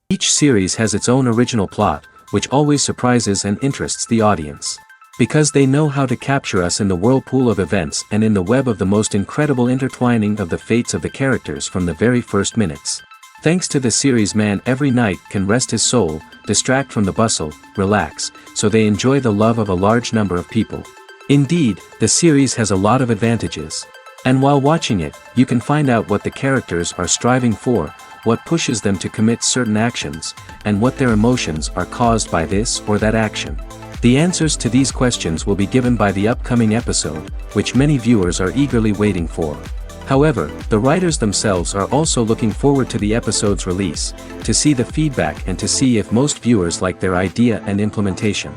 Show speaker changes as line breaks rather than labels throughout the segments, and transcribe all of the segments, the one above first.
Each series has its own original plot, which always surprises and interests the audience. Because they know how to capture us in the whirlpool of events and in the web of the most incredible intertwining of the fates of the characters from the very first minutes. Thanks to the series, man every night can rest his soul, distract from the bustle, relax, so they enjoy the love of a large number of people. Indeed, the series has a lot of advantages. And while watching it, you can find out what the characters are striving for, what pushes them to commit certain actions, and what their emotions are caused by this or that action. The answers to these questions will be given by the upcoming episode, which many viewers are eagerly waiting for. However, the writers themselves are also looking forward to the episode's release, to see the feedback and to see if most viewers like their idea and implementation.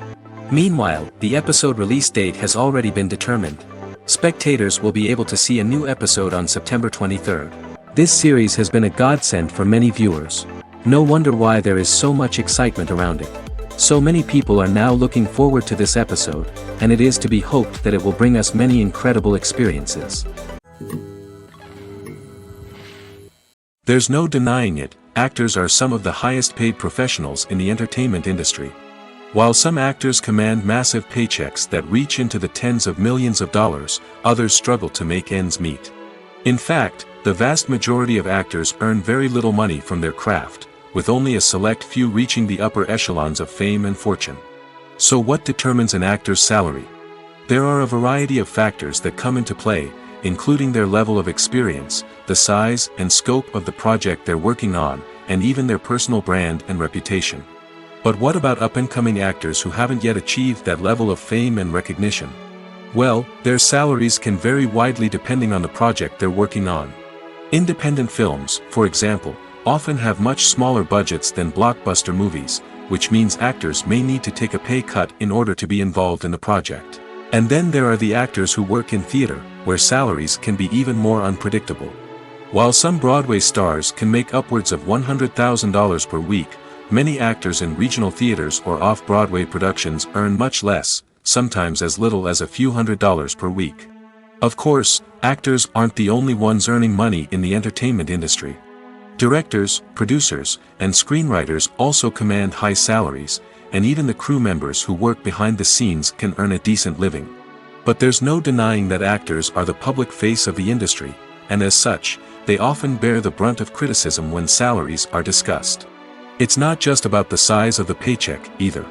Meanwhile, the episode release date has already been determined. Spectators will be able to see a new episode on September 23rd. This series has been a godsend for many viewers. No wonder why there is so much excitement around it. So many people are now looking forward to this episode, and it is to be hoped that it will bring us many incredible experiences. There's no denying it, actors are some of the highest paid professionals in the entertainment industry. While some actors command massive paychecks that reach into the tens of millions of dollars, others struggle to make ends meet. In fact, the vast majority of actors earn very little money from their craft, with only a select few reaching the upper echelons of fame and fortune. So what determines an actor's salary? There are a variety of factors that come into play, including their level of experience, the size and scope of the project they're working on, and even their personal brand and reputation. But what about up-and-coming actors who haven't yet achieved that level of fame and recognition? Well, their salaries can vary widely depending on the project they're working on. Independent films, for example, often have much smaller budgets than blockbuster movies, which means actors may need to take a pay cut in order to be involved in the project. And then there are the actors who work in theater, where salaries can be even more unpredictable. While some Broadway stars can make upwards of $100,000 per week, many actors in regional theaters or off-Broadway productions earn much less, sometimes as little as a few $100s per week. Of course, actors aren't the only ones earning money in the entertainment industry. Directors, producers, and screenwriters also command high salaries, and even the crew members who work behind the scenes can earn a decent living. But there's no denying that actors are the public face of the industry, and as such, they often bear the brunt of criticism when salaries are discussed. It's not just about the size of the paycheck, either.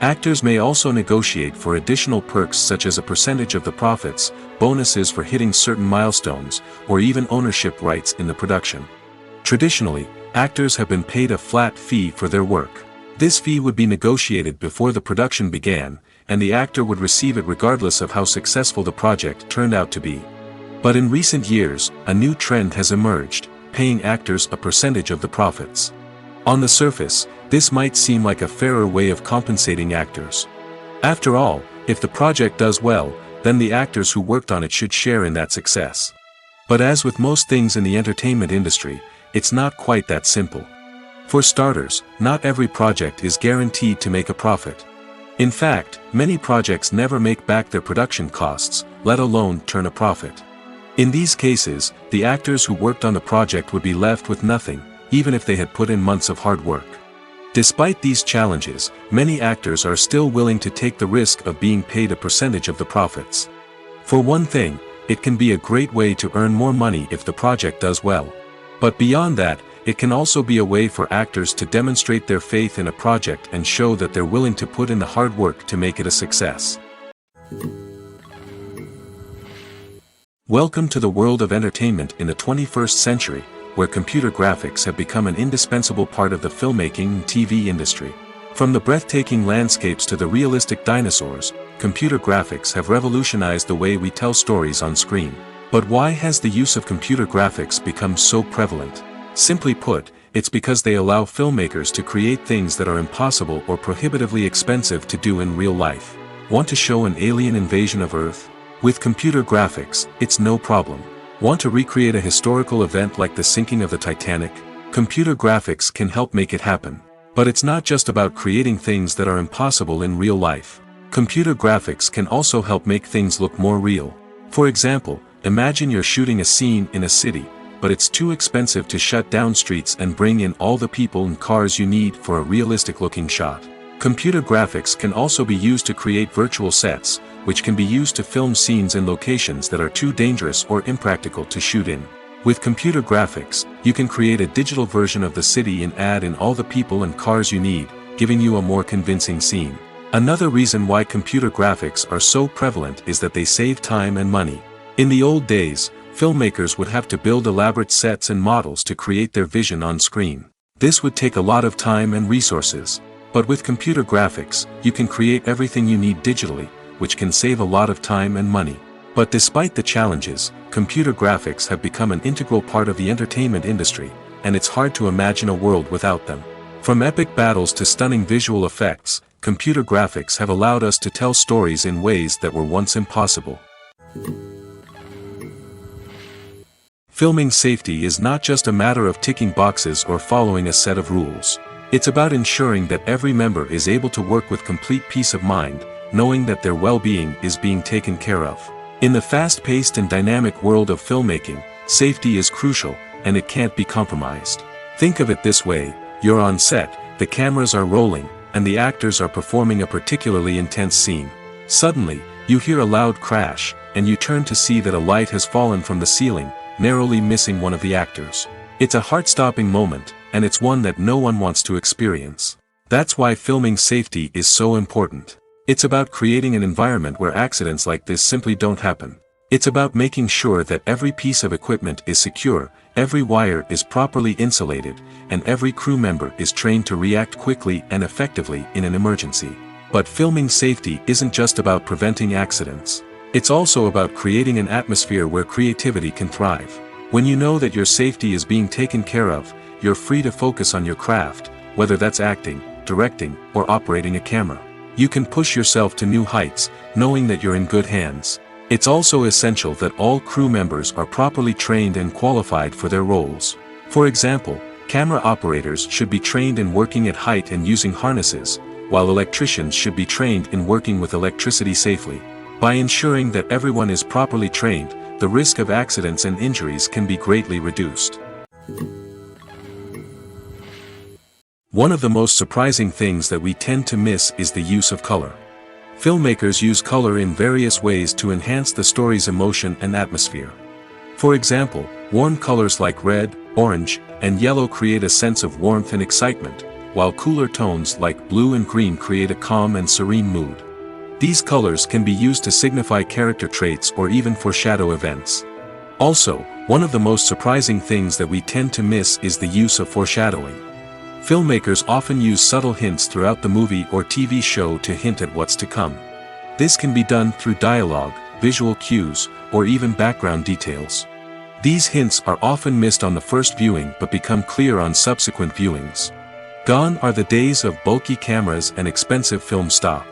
Actors may also negotiate for additional perks such as a percentage of the profits, bonuses for hitting certain milestones, or even ownership rights in the production. Traditionally, actors have been paid a flat fee for their work. This fee would be negotiated before the production began, and the actor would receive it regardless of how successful the project turned out to be. But in recent years, a new trend has emerged, paying actors a percentage of the profits. On the surface, this might seem like a fairer way of compensating actors. After all, if the project does well, then the actors who worked on it should share in that success. But as with most things in the entertainment industry, it's not quite that simple. For starters, not every project is guaranteed to make a profit. In fact, many projects never make back their production costs, let alone turn a profit. In these cases, the actors who worked on the project would be left with nothing, even if they had put in months of hard work. Despite these challenges, many actors are still willing to take the risk of being paid a percentage of the profits. For one thing, it can be a great way to earn more money if the project does well. But beyond that, it can also be a way for actors to demonstrate their faith in a project and show that they're willing to put in the hard work to make it a success. Welcome to the world of entertainment in the 21st century, where computer graphics have become an indispensable part of the filmmaking and TV industry. From the breathtaking landscapes to the realistic dinosaurs, computer graphics have revolutionized the way we tell stories on screen. But why has the use of computer graphics become so prevalent? Simply put, it's because they allow filmmakers to create things that are impossible or prohibitively expensive to do in real life. Want to show an alien invasion of Earth? With computer graphics, it's no problem. Want to recreate a historical event like the sinking of the Titanic? Computer graphics can help make it happen. But it's not just about creating things that are impossible in real life. Computer graphics can also help make things look more real. For example, imagine you're shooting a scene in a city, but it's too expensive to shut down streets and bring in all the people and cars you need for a realistic-looking shot. Computer graphics can also be used to create virtual sets, which can be used to film scenes in locations that are too dangerous or impractical to shoot in. With computer graphics, you can create a digital version of the city and add in all the people and cars you need, giving you a more convincing scene. Another reason why computer graphics are so prevalent is that they save time and money. In the old days, filmmakers would have to build elaborate sets and models to create their vision on screen. This would take a lot of time and resources. But with computer graphics, you can create everything you need digitally, which can save a lot of time and money. But despite the challenges, computer graphics have become an integral part of the entertainment industry, and it's hard to imagine a world without them. From epic battles to stunning visual effects, computer graphics have allowed us to tell stories in ways that were once impossible. Filming safety is not just a matter of ticking boxes or following a set of rules. It's about ensuring that every member is able to work with complete peace of mind, knowing that their well-being is being taken care of. In the fast-paced and dynamic world of filmmaking, safety is crucial, and it can't be compromised. Think of it this way: you're on set, the cameras are rolling, and the actors are performing a particularly intense scene. Suddenly, you hear a loud crash, and you turn to see that a light has fallen from the ceiling, narrowly missing one of the actors. It's a heart-stopping moment, and it's one that no one wants to experience. That's why filming safety is so important. It's about creating an environment where accidents like this simply don't happen. It's about making sure that every piece of equipment is secure, every wire is properly insulated, and every crew member is trained to react quickly and effectively in an emergency. But filming safety isn't just about preventing accidents. It's also about creating an atmosphere where creativity can thrive. When you know that your safety is being taken care of, you're free to focus on your craft, whether that's acting, directing, or operating a camera. You can push yourself to new heights, knowing that you're in good hands. It's also essential that all crew members are properly trained and qualified for their roles. For example, camera operators should be trained in working at height and using harnesses, while electricians should be trained in working with electricity safely. By ensuring that everyone is properly trained, the risk of accidents and injuries can be greatly reduced. One of the most surprising things that we tend to miss is the use of color. Filmmakers use color in various ways to enhance the story's emotion and atmosphere. For example, warm colors like red, orange, and yellow create a sense of warmth and excitement, while cooler tones like blue and green create a calm and serene mood. These colors can be used to signify character traits or even foreshadow events. Also, one of the most surprising things that we tend to miss is the use of foreshadowing. Filmmakers often use subtle hints throughout the movie or TV show to hint at what's to come. This can be done through dialogue, visual cues, or even background details. These hints are often missed on the first viewing but become clear on subsequent viewings. Gone are the days of bulky cameras and expensive film stock.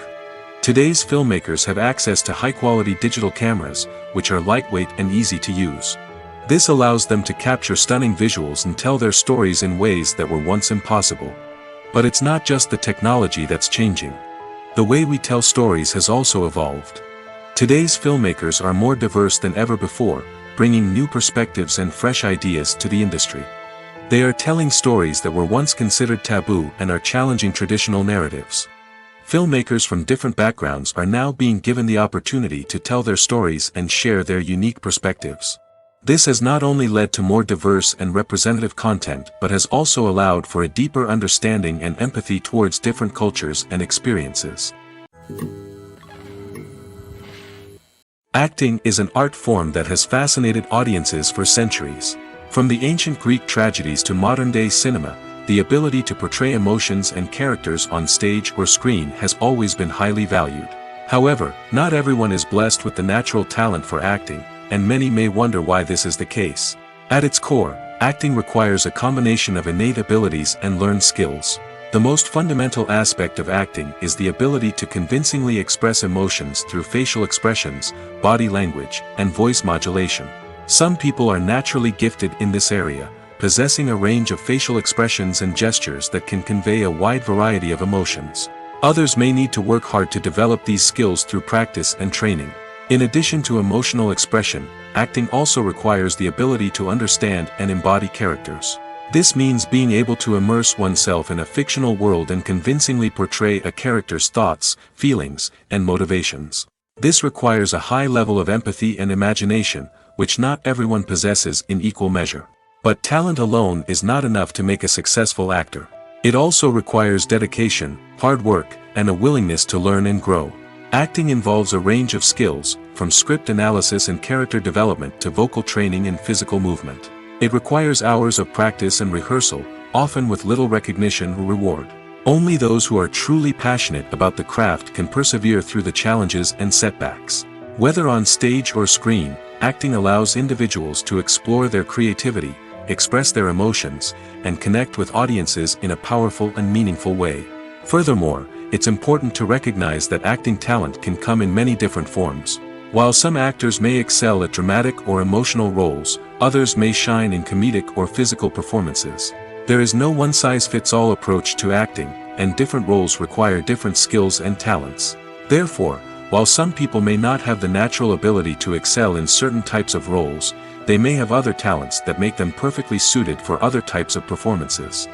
Today's filmmakers have access to high-quality digital cameras, which are lightweight and easy to use. This allows them to capture stunning visuals and tell their stories in ways that were once impossible. But it's not just the technology that's changing. The way we tell stories has also evolved. Today's filmmakers are more diverse than ever before, bringing new perspectives and fresh ideas to the industry. They are telling stories that were once considered taboo and are challenging traditional narratives. Filmmakers from different backgrounds are now being given the opportunity to tell their stories and share their unique perspectives. This has not only led to more diverse and representative content but has also allowed for a deeper understanding and empathy towards different cultures and experiences. Acting is an art form that has fascinated audiences for centuries. From the ancient Greek tragedies to modern-day cinema, the ability to portray emotions and characters on stage or screen has always been highly valued. However, not everyone is blessed with the natural talent for acting, and many may wonder why this is the case. At its core, acting requires a combination of innate abilities and learned skills. The most fundamental aspect of acting is the ability to convincingly express emotions through facial expressions, body language, and voice modulation. Some people are naturally gifted in this area, possessing a range of facial expressions and gestures that can convey a wide variety of emotions. Others may need to work hard to develop these skills through practice and training. In addition to emotional expression, acting also requires the ability to understand and embody characters. This means being able to immerse oneself in a fictional world and convincingly portray a character's thoughts, feelings, and motivations. This requires a high level of empathy and imagination, which not everyone possesses in equal measure. But talent alone is not enough to make a successful actor. It also requires dedication, hard work, and a willingness to learn and grow. Acting involves a range of skills, from script analysis and character development to vocal training and physical movement. It requires hours of practice and rehearsal, often with little recognition or reward. Only those who are truly passionate about the craft can persevere through the challenges and setbacks. Whether on stage or screen, acting allows individuals to explore their creativity, express their emotions, and connect with audiences in a powerful and meaningful way. Furthermore, it's important to recognize that acting talent can come in many different forms. While some actors may excel at dramatic or emotional roles, others may shine in comedic or physical performances. There is no one-size-fits-all approach to acting, and different roles require different skills and talents. Therefore, while some people may not have the natural ability to excel in certain types of roles, they may have other talents that make them perfectly suited for other types of performances.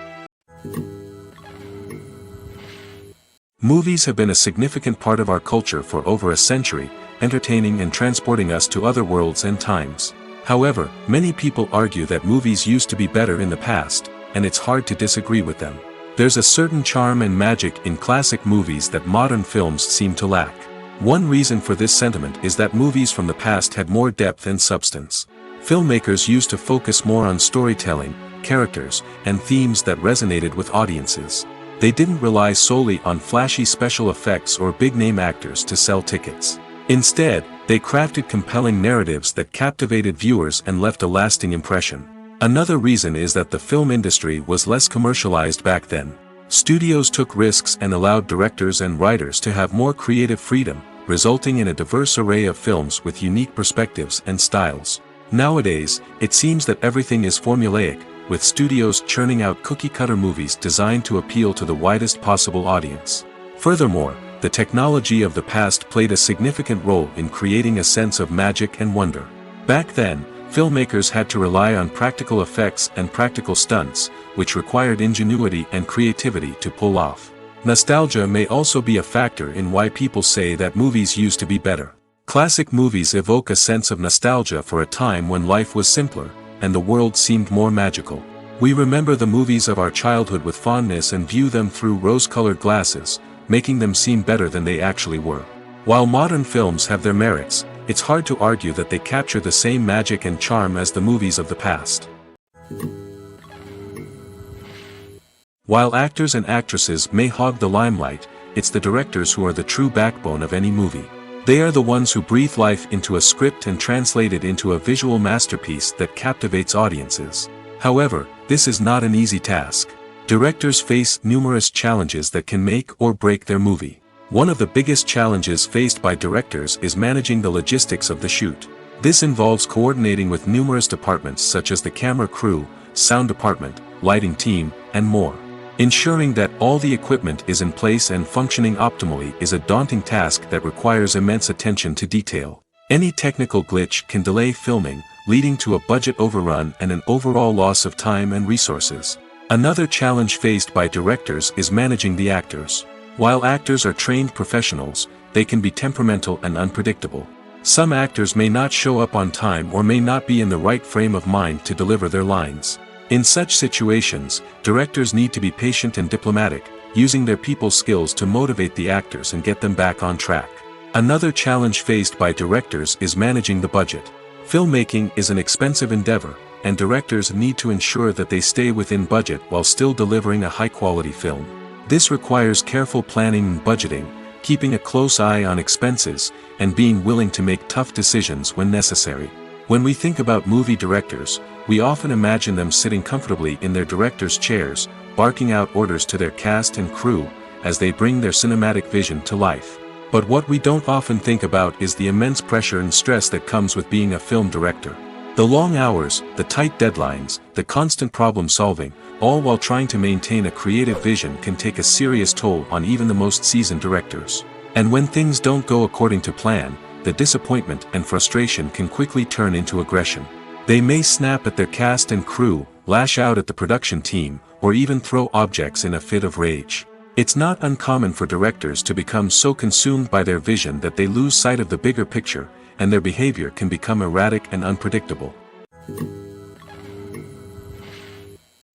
Movies have been a significant part of our culture for over a century, entertaining and transporting us to other worlds and times. However, many people argue that movies used to be better in the past, and it's hard to disagree with them. There's a certain charm and magic in classic movies that modern films seem to lack. One reason for this sentiment is that movies from the past had more depth and substance. Filmmakers used to focus more on storytelling, characters, and themes that resonated with audiences. They didn't rely solely on flashy special effects or big-name actors to sell tickets. Instead, they crafted compelling narratives that captivated viewers and left a lasting impression. Another reason is that the film industry was less commercialized back then. Studios took risks and allowed directors and writers to have more creative freedom, resulting in a diverse array of films with unique perspectives and styles. Nowadays, it seems that everything is formulaic, with studios churning out cookie-cutter movies designed to appeal to the widest possible audience. Furthermore, the technology of the past played a significant role in creating a sense of magic and wonder. Back then, filmmakers had to rely on practical effects and practical stunts, which required ingenuity and creativity to pull off. Nostalgia may also be a factor in why people say that movies used to be better. Classic movies evoke a sense of nostalgia for a time when life was simpler, and the world seemed more magical. We remember the movies of our childhood with fondness and view them through rose-colored glasses, making them seem better than they actually were. While modern films have their merits, it's hard to argue that they capture the same magic and charm as the movies of the past. While actors and actresses may hog the limelight, it's the directors who are the true backbone of any movie. They are the ones who breathe life into a script and translate it into a visual masterpiece that captivates audiences. However, this is not an easy task. Directors face numerous challenges that can make or break their movie. One of the biggest challenges faced by directors is managing the logistics of the shoot. This involves coordinating with numerous departments such as the camera crew, sound department, lighting team, and more. Ensuring that all the equipment is in place and functioning optimally is a daunting task that requires immense attention to detail. Any technical glitch can delay filming, leading to a budget overrun and an overall loss of time and resources. Another challenge faced by directors is managing the actors. While actors are trained professionals, they can be temperamental and unpredictable. Some actors may not show up on time or may not be in the right frame of mind to deliver their lines. In such situations, directors need to be patient and diplomatic, using their people skills to motivate the actors and get them back on track. Another challenge faced by directors is managing the budget. Filmmaking is an expensive endeavor, and directors need to ensure that they stay within budget while still delivering a high-quality film. This requires careful planning and budgeting, keeping a close eye on expenses, and being willing to make tough decisions when necessary. When we think about movie directors, we often imagine them sitting comfortably in their director's chairs, barking out orders to their cast and crew, as they bring their cinematic vision to life. But what we don't often think about is the immense pressure and stress that comes with being a film director. The long hours, the tight deadlines, the constant problem solving, all while trying to maintain a creative vision can take a serious toll on even the most seasoned directors. And when things don't go according to plan, the disappointment and frustration can quickly turn into aggression. They may snap at their cast and crew, lash out at the production team, or even throw objects in a fit of rage. It's not uncommon for directors to become so consumed by their vision that they lose sight of the bigger picture, and their behavior can become erratic and unpredictable.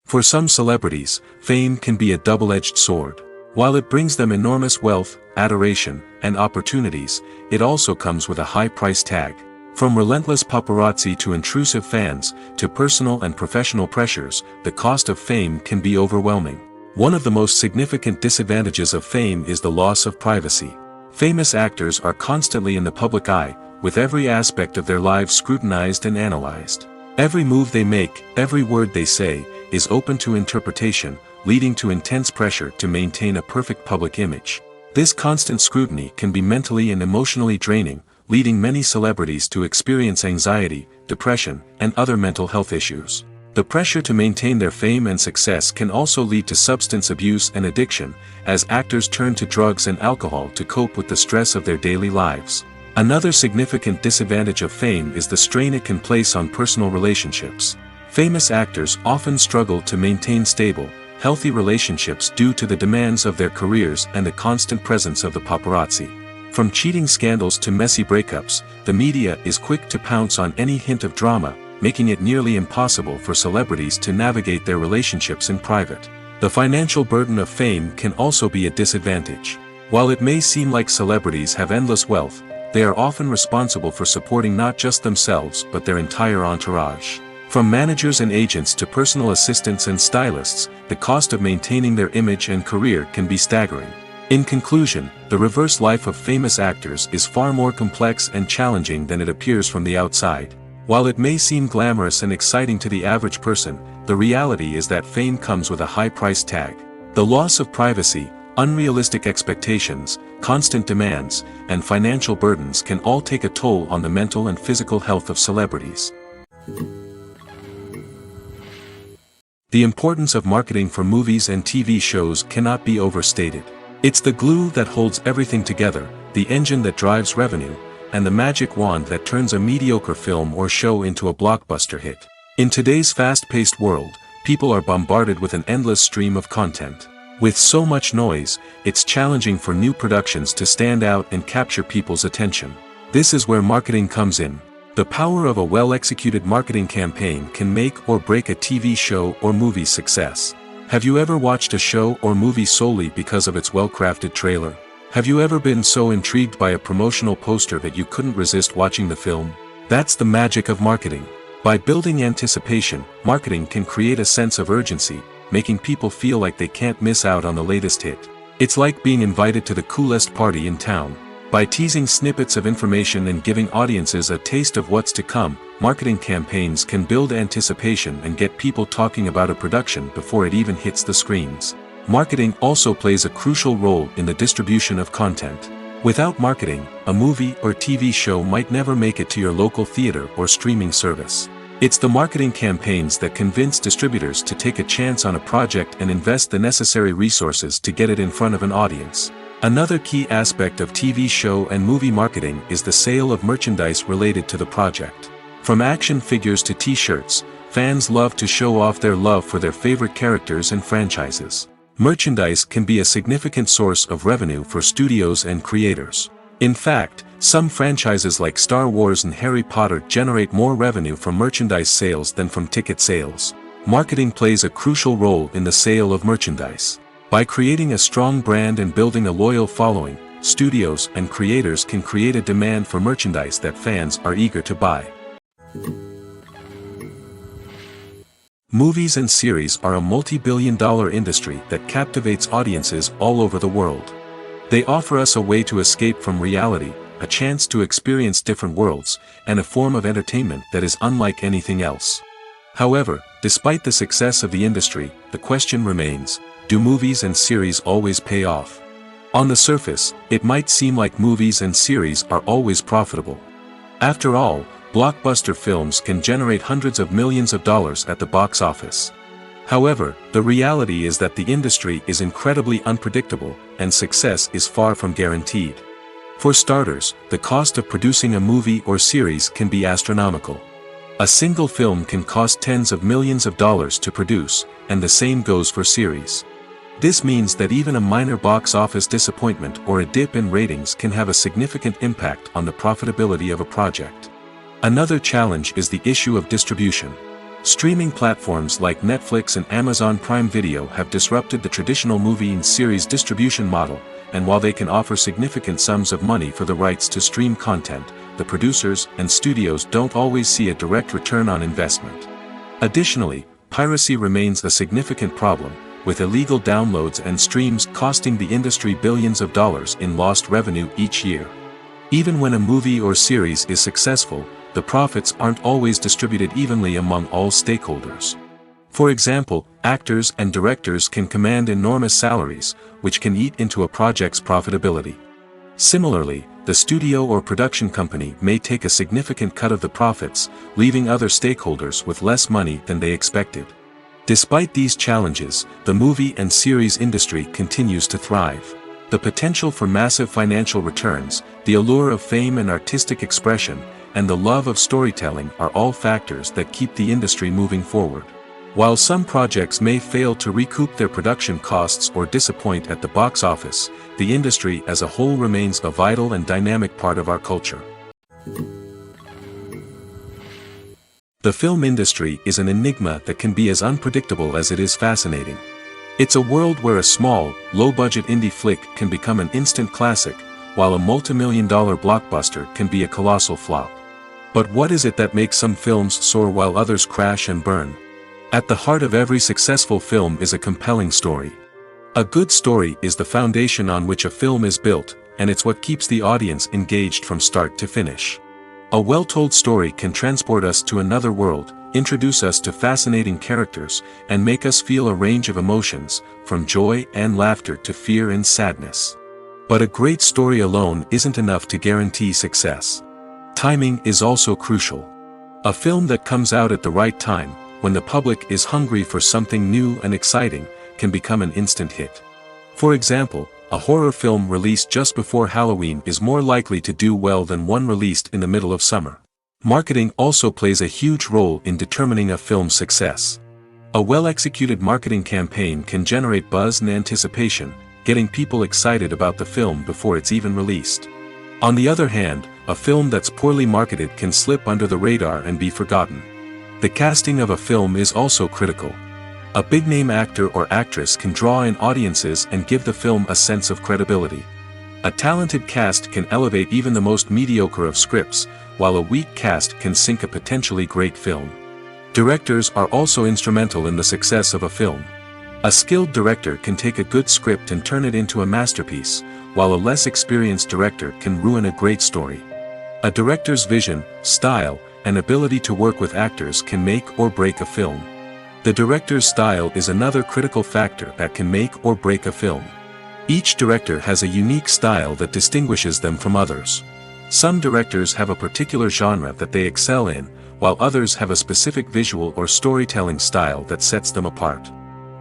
For some celebrities, fame can be a double-edged sword. While it brings them enormous wealth, adoration, and opportunities, it also comes with a high price tag. From relentless paparazzi to intrusive fans, to personal and professional pressures, the cost of fame can be overwhelming. One of the most significant disadvantages of fame is the loss of privacy. Famous actors are constantly in the public eye, with every aspect of their lives scrutinized and analyzed. Every move they make, every word they say, is open to interpretation, leading to intense pressure to maintain a perfect public image. This constant scrutiny can be mentally and emotionally draining, leading many celebrities to experience anxiety, depression, and other mental health issues. The pressure to maintain their fame and success can also lead to substance abuse and addiction, as actors turn to drugs and alcohol to cope with the stress of their daily lives. Another significant disadvantage of fame is the strain it can place on personal relationships. Famous actors often struggle to maintain stable, healthy relationships due to the demands of their careers and the constant presence of the paparazzi. From cheating scandals to messy breakups, the media is quick to pounce on any hint of drama, making it nearly impossible for celebrities to navigate their relationships in private. The financial burden of fame can also be a disadvantage. While it may seem like celebrities have endless wealth, they are often responsible for supporting not just themselves but their entire entourage. From managers and agents to personal assistants and stylists, the cost of maintaining their image and career can be staggering. In conclusion, the reverse life of famous actors is far more complex and challenging than it appears from the outside. While it may seem glamorous and exciting to the average person, the reality is that fame comes with a high price tag. The loss of privacy, unrealistic expectations, constant demands, and financial burdens can all take a toll on the mental and physical health of celebrities. The importance of marketing for movies and TV shows cannot be overstated. It's the glue that holds everything together, the engine that drives revenue, and the magic wand that turns a mediocre film or show into a blockbuster hit. In today's fast-paced world, people are bombarded with an endless stream of content. With so much noise, it's challenging for new productions to stand out and capture people's attention. This is where marketing comes in. The power of a well-executed marketing campaign can make or break a TV show or movie's success. Have you ever watched a show or movie solely because of its well-crafted trailer? Have you ever been so intrigued by a promotional poster that you couldn't resist watching the film? That's the magic of marketing. By building anticipation, marketing can create a sense of urgency, making people feel like they can't miss out on the latest hit. It's like being invited to the coolest party in town. By teasing snippets of information and giving audiences a taste of what's to come, marketing campaigns can build anticipation and get people talking about a production before it even hits the screens. Marketing also plays a crucial role in the distribution of content. Without marketing, a movie or TV show might never make it to your local theater or streaming service. It's the marketing campaigns that convince distributors to take a chance on a project and invest the necessary resources to get it in front of an audience. Another key aspect of TV show and movie marketing is the sale of merchandise related to the project. From action figures to t-shirts, fans love to show off their love for their favorite characters and franchises. Merchandise can be a significant source of revenue for studios and creators. In fact, Some franchises like Star Wars and Harry Potter generate more revenue from merchandise sales than from ticket sales. Marketing plays a crucial role in the sale of merchandise. By creating a strong brand and building a loyal following, studios and creators can create a demand for merchandise that fans are eager to buy. Movies and series are a multi-billion-dollar industry that captivates audiences all over the world. They offer us a way to escape from reality, a chance to experience different worlds, and a form of entertainment that is unlike anything else. However, despite the success of the industry, the question remains, do movies and series always pay off? On the surface, it might seem like movies and series are always profitable. After all, blockbuster films can generate hundreds of millions of dollars at the box office. However, the reality is that the industry is incredibly unpredictable, and success is far from guaranteed. For starters, the cost of producing a movie or series can be astronomical. A single film can cost tens of millions of dollars to produce, and the same goes for series. This means that even a minor box office disappointment or a dip in ratings can have a significant impact on the profitability of a project. Another challenge is the issue of distribution. Streaming platforms like Netflix and Amazon Prime Video have disrupted the traditional movie and series distribution model, and while they can offer significant sums of money for the rights to stream content, the producers and studios don't always see a direct return on investment. Additionally, piracy remains a significant problem, with illegal downloads and streams costing the industry billions of dollars in lost revenue each year. Even when a movie or series is successful, the profits aren't always distributed evenly among all stakeholders. For example, actors and directors can command enormous salaries, which can eat into a project's profitability. Similarly, the studio or production company may take a significant cut of the profits, leaving other stakeholders with less money than they expected. Despite these challenges, the movie and series industry continues to thrive. The potential for massive financial returns, the allure of fame and artistic expression, and the love of storytelling are all factors that keep the industry moving forward. While some projects may fail to recoup their production costs or disappoint at the box office, the industry as a whole remains a vital and dynamic part of our culture. The film industry is an enigma that can be as unpredictable as it is fascinating. It's a world where a small, low-budget indie flick can become an instant classic, while a multi-million-dollar blockbuster can be a colossal flop. But what is it that makes some films soar while others crash and burn? At the heart of every successful film is a compelling story. A good story is the foundation on which a film is built, and it's what keeps the audience engaged from start to finish. A well-told story can transport us to another world, introduce us to fascinating characters, and make us feel a range of emotions, from joy and laughter to fear and sadness. But a great story alone isn't enough to guarantee success. Timing is also crucial. A film that comes out at the right time, when the public is hungry for something new and exciting, can become an instant hit. For example, a horror film released just before Halloween is more likely to do well than one released in the middle of summer. Marketing also plays a huge role in determining a film's success. A well-executed marketing campaign can generate buzz and anticipation, getting people excited about the film before it's even released. On the other hand, a film that's poorly marketed can slip under the radar and be forgotten. The casting of a film is also critical. A big-name actor or actress can draw in audiences and give the film a sense of credibility. A talented cast can elevate even the most mediocre of scripts, while a weak cast can sink a potentially great film. Directors are also instrumental in the success of a film. A skilled director can take a good script and turn it into a masterpiece, while a less experienced director can ruin a great story. A director's vision, style, and ability to work with actors can make or break a film. The director's style is another critical factor that can make or break a film. Each director has a unique style that distinguishes them from others. Some directors have a particular genre that they excel in, while others have a specific visual or storytelling style that sets them apart.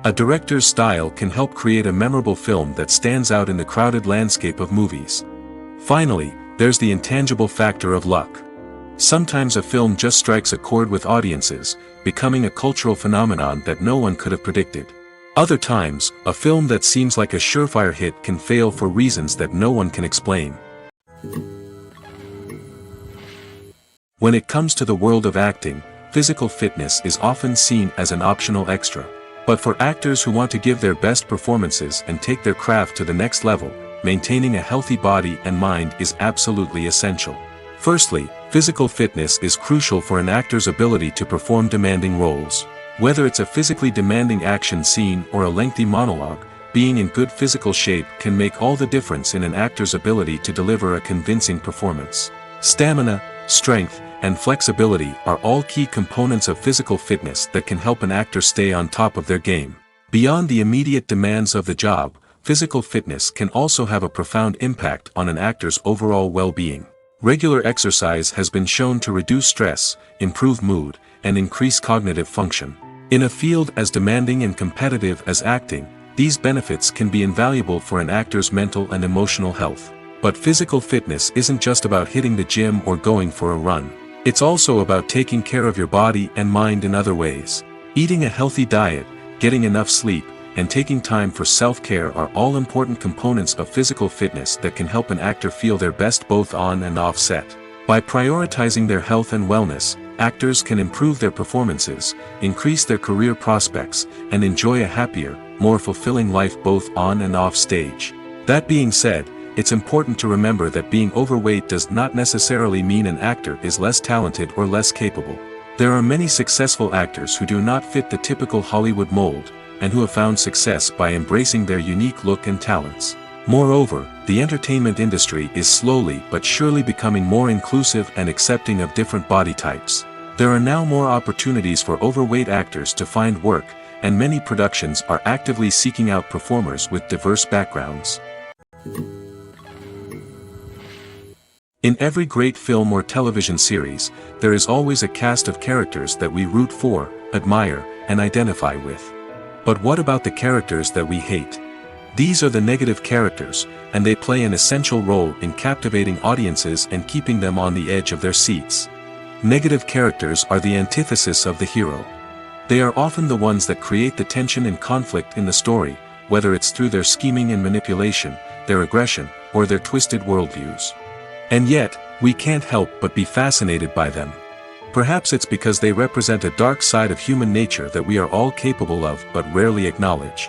A director's style can help create a memorable film that stands out in the crowded landscape of movies. Finally, there's the intangible factor of luck. Sometimes a film just strikes a chord with audiences, becoming a cultural phenomenon that no one could have predicted. Other times, a film that seems like a surefire hit can fail for reasons that no one can explain. When it comes to the world of acting, physical fitness is often seen as an optional extra. But for actors who want to give their best performances and take their craft to the next level, maintaining a healthy body and mind is absolutely essential. Firstly, physical fitness is crucial for an actor's ability to perform demanding roles. Whether it's a physically demanding action scene or a lengthy monologue, being in good physical shape can make all the difference in an actor's ability to deliver a convincing performance. Stamina, strength, and flexibility are all key components of physical fitness that can help an actor stay on top of their game. Beyond the immediate demands of the job, physical fitness can also have a profound impact on an actor's overall well-being. Regular exercise has been shown to reduce stress, improve mood, and increase cognitive function. In a field as demanding and competitive as acting, these benefits can be invaluable for an actor's mental and emotional health. But physical fitness isn't just about hitting the gym or going for a run. It's also about taking care of your body and mind in other ways. Eating a healthy diet, getting enough sleep, and taking time for self-care are all important components of physical fitness that can help an actor feel their best both on and off set. By prioritizing their health and wellness, actors can improve their performances, increase their career prospects, and enjoy a happier, more fulfilling life both on and off stage. That being said, it's important to remember that being overweight does not necessarily mean an actor is less talented or less capable. There are many successful actors who do not fit the typical Hollywood mold, and who have found success by embracing their unique look and talents. Moreover, the entertainment industry is slowly but surely becoming more inclusive and accepting of different body types. There are now more opportunities for overweight actors to find work, and many productions are actively seeking out performers with diverse backgrounds. In every great film or television series, there is always a cast of characters that we root for, admire, and identify with. But what about the characters that we hate? These are the negative characters, and they play an essential role in captivating audiences and keeping them on the edge of their seats. Negative characters are the antithesis of the hero. They are often the ones that create the tension and conflict in the story, whether it's through their scheming and manipulation, their aggression, or their twisted worldviews. And yet, we can't help but be fascinated by them. Perhaps it's because they represent a dark side of human nature that we are all capable of but rarely acknowledge.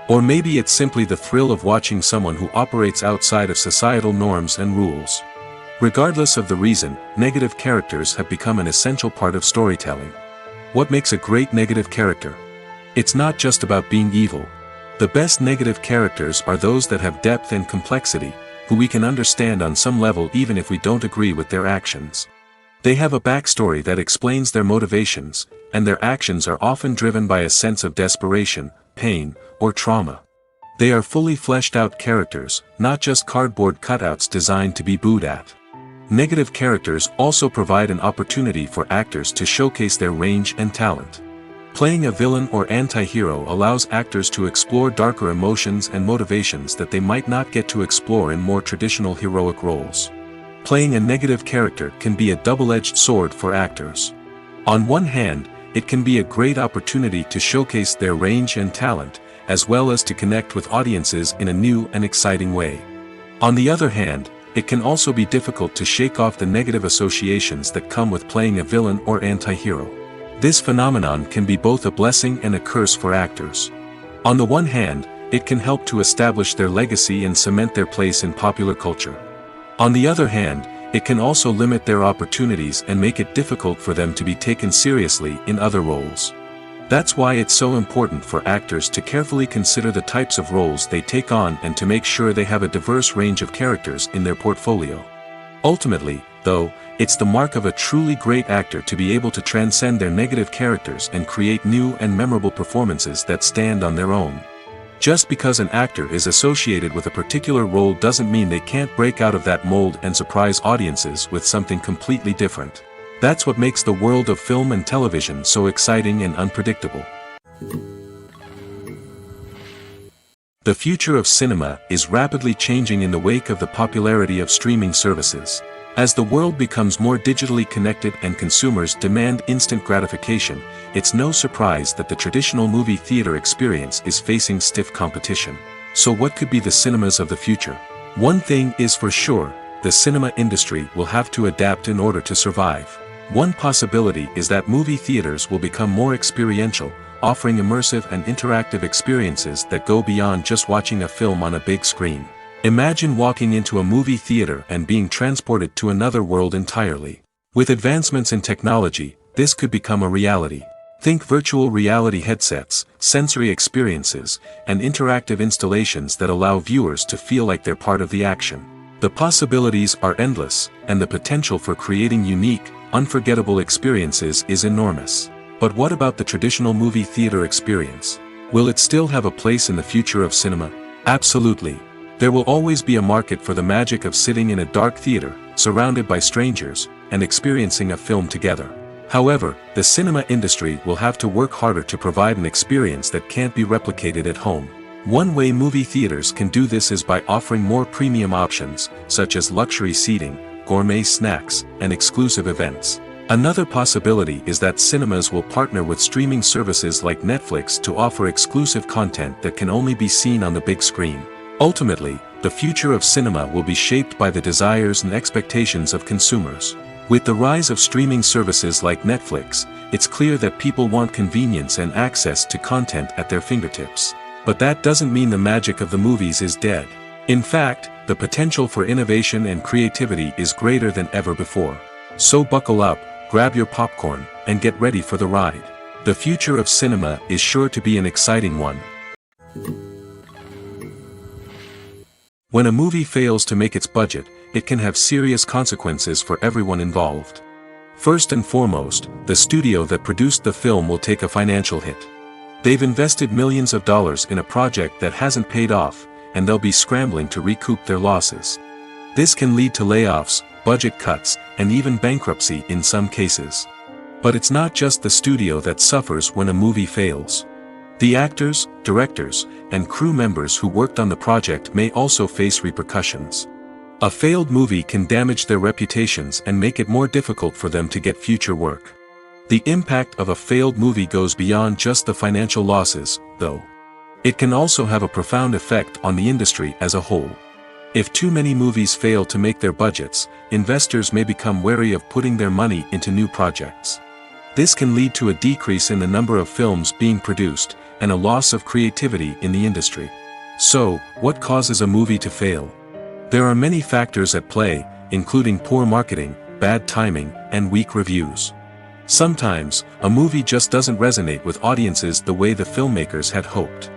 Or maybe it's simply the thrill of watching someone who operates outside of societal norms and rules. Regardless of the reason, negative characters have become an essential part of storytelling. What makes a great negative character? It's not just about being evil. The best negative characters are those that have depth and complexity, who we can understand on some level even if we don't agree with their actions. They have a backstory that explains their motivations, and their actions are often driven by a sense of desperation, pain, or trauma. They are fully fleshed out characters, not just cardboard cutouts designed to be booed at. Negative characters also provide an opportunity for actors to showcase their range and talent. Playing a villain or anti-hero allows actors to explore darker emotions and motivations that they might not get to explore in more traditional heroic roles. Playing a negative character can be a double-edged sword for actors. On one hand, it can be a great opportunity to showcase their range and talent, as well as to connect with audiences in a new and exciting way. On the other hand, it can also be difficult to shake off the negative associations that come with playing a villain or anti-hero. This phenomenon can be both a blessing and a curse for actors. On the one hand, it can help to establish their legacy and cement their place in popular culture. On the other hand, it can also limit their opportunities and make it difficult for them to be taken seriously in other roles. That's why it's so important for actors to carefully consider the types of roles they take on and to make sure they have a diverse range of characters in their portfolio. Ultimately, though, it's the mark of a truly great actor to be able to transcend their negative characters and create new and memorable performances that stand on their own. Just because an actor is associated with a particular role doesn't mean they can't break out of that mold and surprise audiences with something completely different. That's what makes the world of film and television so exciting and unpredictable. The future of cinema is rapidly changing in the wake of the popularity of streaming services. As the world becomes more digitally connected and consumers demand instant gratification, it's no surprise that the traditional movie theater experience is facing stiff competition. So what could be the cinemas of the future? One thing is for sure, the cinema industry will have to adapt in order to survive. One possibility is that movie theaters will become more experiential, offering immersive and interactive experiences that go beyond just watching a film on a big screen. Imagine walking into a movie theater and being transported to another world entirely. With advancements in technology, this could become a reality. Think virtual reality headsets, sensory experiences, and interactive installations that allow viewers to feel like they're part of the action. The possibilities are endless, and the potential for creating unique, unforgettable experiences is enormous. But what about the traditional movie theater experience? Will it still have a place in the future of cinema? Absolutely. There will always be a market for the magic of sitting in a dark theater, surrounded by strangers, and experiencing a film together. However, the cinema industry will have to work harder to provide an experience that can't be replicated at home. One way movie theaters can do this is by offering more premium options, such as luxury seating, gourmet snacks, and exclusive events. Another possibility is that cinemas will partner with streaming services like Netflix to offer exclusive content that can only be seen on the big screen. Ultimately, the future of cinema will be shaped by the desires and expectations of consumers. With the rise of streaming services like Netflix, it's clear that people want convenience and access to content at their fingertips. But that doesn't mean the magic of the movies is dead. In fact, the potential for innovation and creativity is greater than ever before. So buckle up, grab your popcorn, and get ready for the ride. The future of cinema is sure to be an exciting one. When a movie fails to make its budget, it can have serious consequences for everyone involved. First and foremost, the studio that produced the film will take a financial hit. They've invested millions of dollars in a project that hasn't paid off, and they'll be scrambling to recoup their losses. This can lead to layoffs, budget cuts, and even bankruptcy in some cases. But it's not just the studio that suffers when a movie fails. The actors, directors, and crew members who worked on the project may also face repercussions. A failed movie can damage their reputations and make it more difficult for them to get future work. The impact of a failed movie goes beyond just the financial losses, though. It can also have a profound effect on the industry as a whole. If too many movies fail to make their budgets, investors may become wary of putting their money into new projects. This can lead to a decrease in the number of films being produced, and a loss of creativity in the industry. So, what causes a movie to fail? There are many factors at play, including poor marketing, bad timing, and weak reviews. Sometimes, a movie just doesn't resonate with audiences the way the filmmakers had hoped.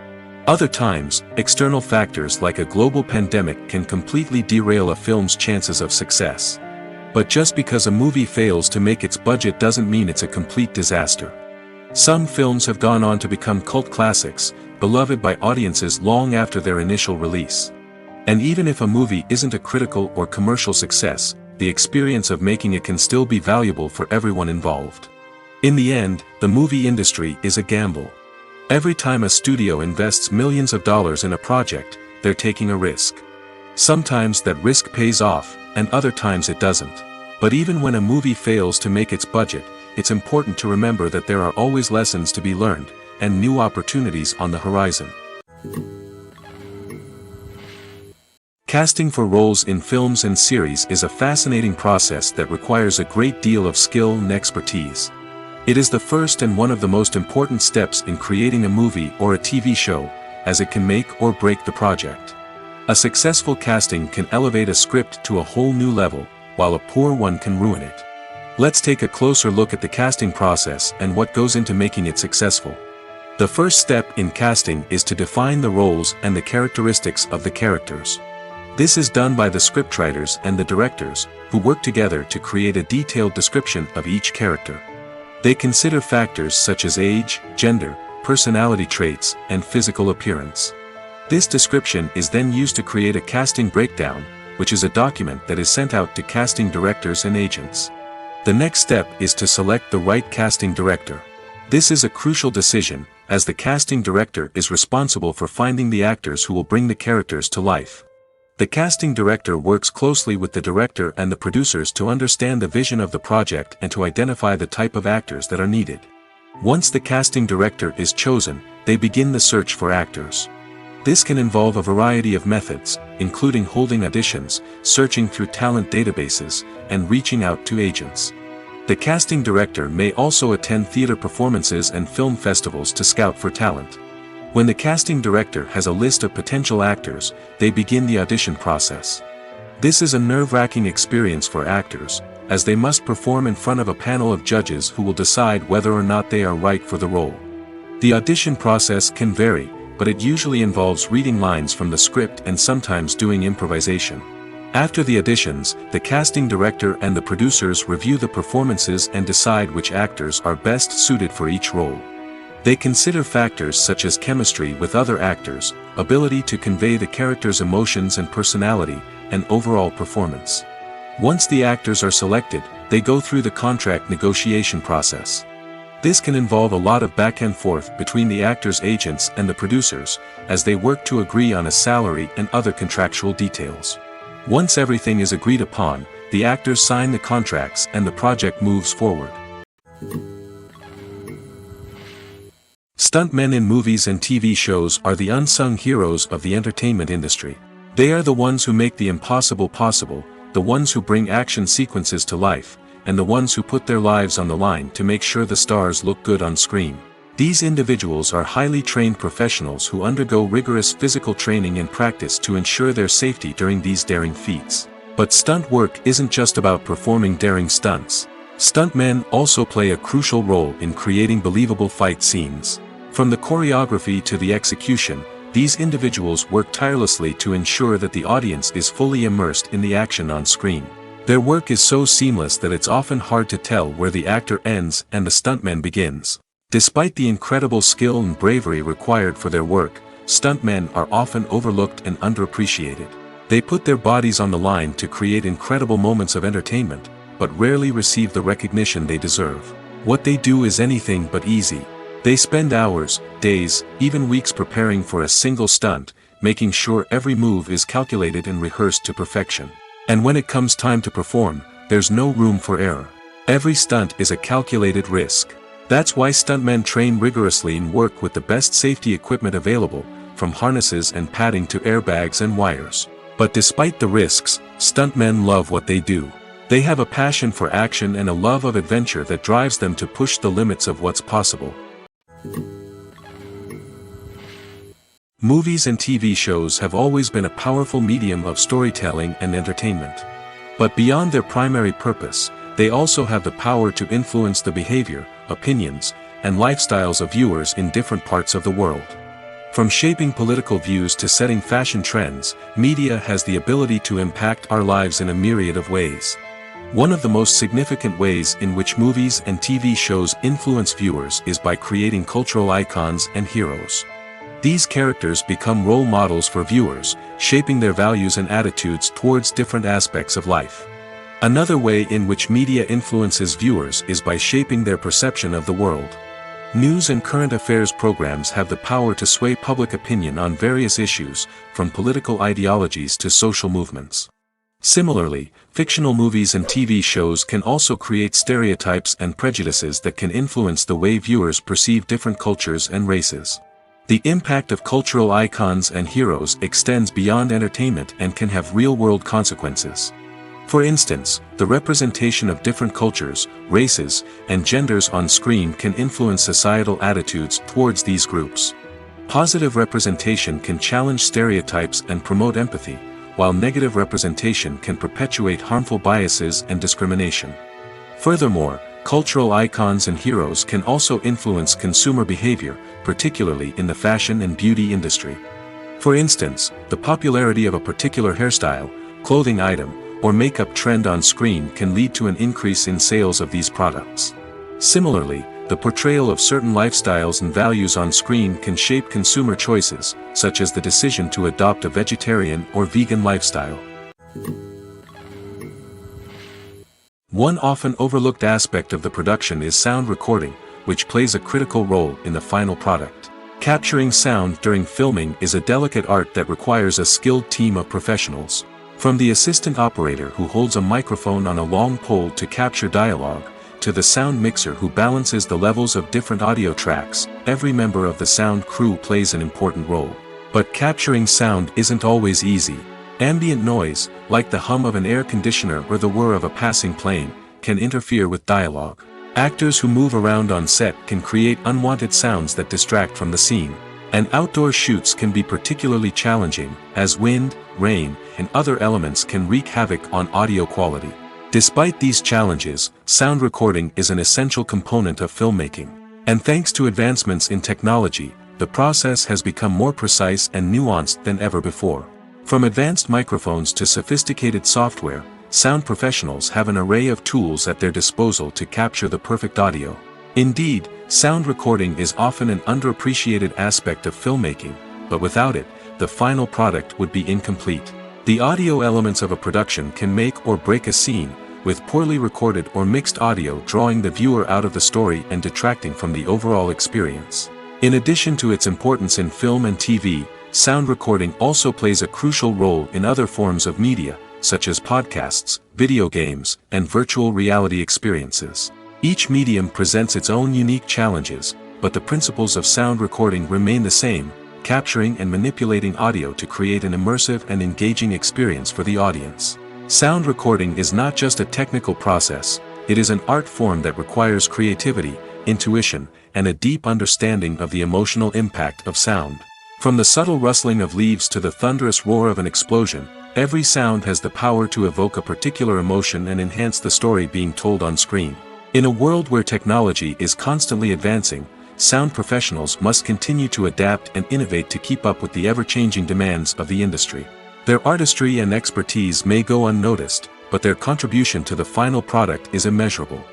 Other times, external factors like a global pandemic can completely derail a film's chances of success. But just because a movie fails to make its budget doesn't mean it's a complete disaster. Some films have gone on to become cult classics, beloved by audiences long after their initial release. And even if a movie isn't a critical or commercial success, the experience of making it can still be valuable for everyone involved. In the end, the movie industry is a gamble. Every time a studio invests millions of dollars in a project, they're taking a risk. Sometimes that risk pays off, and other times it doesn't. But even when a movie fails to make its budget, it's important to remember that there are always lessons to be learned, and new opportunities on the horizon. Casting for roles in films and series is a fascinating process that requires a great deal of skill and expertise. It is the first and one of the most important steps in creating a movie or a TV show, as it can make or break the project. A successful casting can elevate a script to a whole new level, while a poor one can ruin it. Let's take a closer look at the casting process and what goes into making it successful. The first step in casting is to define the roles and the characteristics of the characters. This is done by the scriptwriters and the directors, who work together to create a detailed description of each character. They consider factors such as age, gender, personality traits, and physical appearance. This description is then used to create a casting breakdown, which is a document that is sent out to casting directors and agents. The next step is to select the right casting director. This is a crucial decision, as the casting director is responsible for finding the actors who will bring the characters to life. The casting director works closely with the director and the producers to understand the vision of the project and to identify the type of actors that are needed. Once the casting director is chosen, they begin the search for actors. This can involve a variety of methods, including holding auditions, searching through talent databases, and reaching out to agents. The casting director may also attend theater performances and film festivals to scout for talent. When the casting director has a list of potential actors, they begin the audition process. This is a nerve-wracking experience for actors, as they must perform in front of a panel of judges who will decide whether or not they are right for the role. The audition process can vary, but it usually involves reading lines from the script and sometimes doing improvisation. After the auditions, the casting director and the producers review the performances and decide which actors are best suited for each role. They consider factors such as chemistry with other actors, ability to convey the character's emotions and personality, and overall performance. Once the actors are selected, they go through the contract negotiation process. This can involve a lot of back and forth between the actors' agents and the producers, as they work to agree on a salary and other contractual details. Once everything is agreed upon, the actors sign the contracts and the project moves forward. Stuntmen in movies and TV shows are the unsung heroes of the entertainment industry. They are the ones who make the impossible possible, the ones who bring action sequences to life, and the ones who put their lives on the line to make sure the stars look good on screen. These individuals are highly trained professionals who undergo rigorous physical training and practice to ensure their safety during these daring feats. But stunt work isn't just about performing daring stunts. Stuntmen also play a crucial role in creating believable fight scenes. From the choreography to the execution, these individuals work tirelessly to ensure that the audience is fully immersed in the action on screen. Their work is so seamless that it's often hard to tell where the actor ends and the stuntman begins. Despite the incredible skill and bravery required for their work, stuntmen are often overlooked and underappreciated. They put their bodies on the line to create incredible moments of entertainment, but rarely receive the recognition they deserve. What they do is anything but easy. They spend hours, days, even weeks preparing for a single stunt, making sure every move is calculated and rehearsed to perfection. And when it comes time to perform, there's no room for error. Every stunt is a calculated risk. That's why stuntmen train rigorously and work with the best safety equipment available, from harnesses and padding to airbags and wires. But despite the risks, stuntmen love what they do. They have a passion for action and a love of adventure that drives them to push the limits of what's possible. Movies and TV shows have always been a powerful medium of storytelling and entertainment. But beyond their primary purpose, they also have the power to influence the behavior, opinions, and lifestyles of viewers in different parts of the world. From shaping political views to setting fashion trends, media has the ability to impact our lives in a myriad of ways. One of the most significant ways in which movies and TV shows influence viewers is by creating cultural icons and heroes. These characters become role models for viewers, shaping their values and attitudes towards different aspects of life. Another way in which media influences viewers is by shaping their perception of the world. News and current affairs programs have the power to sway public opinion on various issues, from political ideologies to social movements. Similarly, fictional movies and TV shows can also create stereotypes and prejudices that can influence the way viewers perceive different cultures and races. The impact of cultural icons and heroes extends beyond entertainment and can have real-world consequences. For instance, the representation of different cultures, races, and genders on screen can influence societal attitudes towards these groups. Positive representation can challenge stereotypes and promote empathy, while negative representation can perpetuate harmful biases and discrimination. Furthermore, cultural icons and heroes can also influence consumer behavior, particularly in the fashion and beauty industry. For instance, the popularity of a particular hairstyle, clothing item, or makeup trend on screen can lead to an increase in sales of these products. Similarly, the portrayal of certain lifestyles and values on screen can shape consumer choices, such as the decision to adopt a vegetarian or vegan lifestyle. One often overlooked aspect of the production is sound recording, which plays a critical role in the final product. Capturing sound during filming is a delicate art that requires a skilled team of professionals. From the assistant operator who holds a microphone on a long pole to capture dialogue, to the sound mixer who balances the levels of different audio tracks, every member of the sound crew plays an important role. But capturing sound isn't always easy. Ambient noise, like the hum of an air conditioner or the whir of a passing plane, can interfere with dialogue. Actors who move around on set can create unwanted sounds that distract from the scene. And outdoor shoots can be particularly challenging, as wind, rain, and other elements can wreak havoc on audio quality. Despite these challenges, sound recording is an essential component of filmmaking. And thanks to advancements in technology, the process has become more precise and nuanced than ever before. From advanced microphones to sophisticated software, sound professionals have an array of tools at their disposal to capture the perfect audio. Indeed, sound recording is often an underappreciated aspect of filmmaking, but without it, the final product would be incomplete. The audio elements of a production can make or break a scene, with poorly recorded or mixed audio drawing the viewer out of the story and detracting from the overall experience. In addition to its importance in film and TV, sound recording also plays a crucial role in other forms of media, such as podcasts, video games, and virtual reality experiences. Each medium presents its own unique challenges, but the principles of sound recording remain the same, capturing and manipulating audio to create an immersive and engaging experience for the audience. Sound recording is not just a technical process, it is an art form that requires creativity, intuition, and a deep understanding of the emotional impact of sound. From the subtle rustling of leaves to the thunderous roar of an explosion, every sound has the power to evoke a particular emotion and enhance the story being told on screen. In a world where technology is constantly advancing, sound professionals must continue to adapt and innovate to keep up with the ever-changing demands of the industry. Their artistry and expertise may go unnoticed, but their contribution to the final product is immeasurable.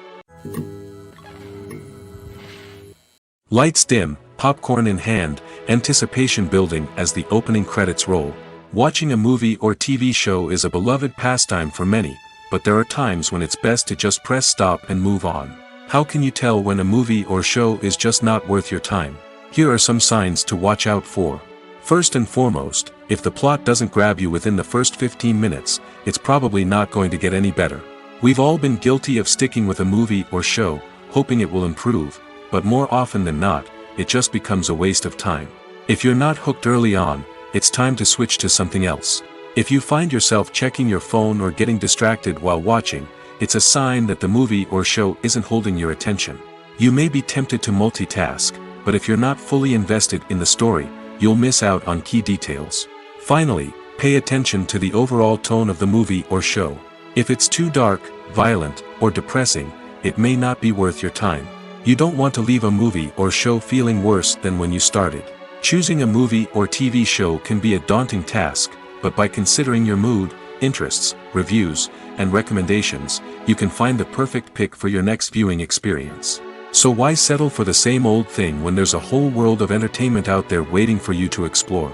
Lights dim, popcorn in hand, anticipation building as the opening credits roll. Watching a movie or TV show is a beloved pastime for many, but there are times when it's best to just press stop and move on. How can you tell when a movie or show is just not worth your time? Here are some signs to watch out for. First and foremost, if the plot doesn't grab you within the first 15 minutes, it's probably not going to get any better. We've all been guilty of sticking with a movie or show, hoping it will improve, but more often than not, it just becomes a waste of time. If you're not hooked early on, it's time to switch to something else. If you find yourself checking your phone or getting distracted while watching, it's a sign that the movie or show isn't holding your attention. You may be tempted to multitask, but if you're not fully invested in the story, you'll miss out on key details. Finally, pay attention to the overall tone of the movie or show. If it's too dark, violent, or depressing, it may not be worth your time. You don't want to leave a movie or show feeling worse than when you started. Choosing a movie or TV show can be a daunting task, but by considering your mood, interests, reviews, and recommendations, you can find the perfect pick for your next viewing experience. So why settle for the same old thing when there's a whole world of entertainment out there waiting for you to explore?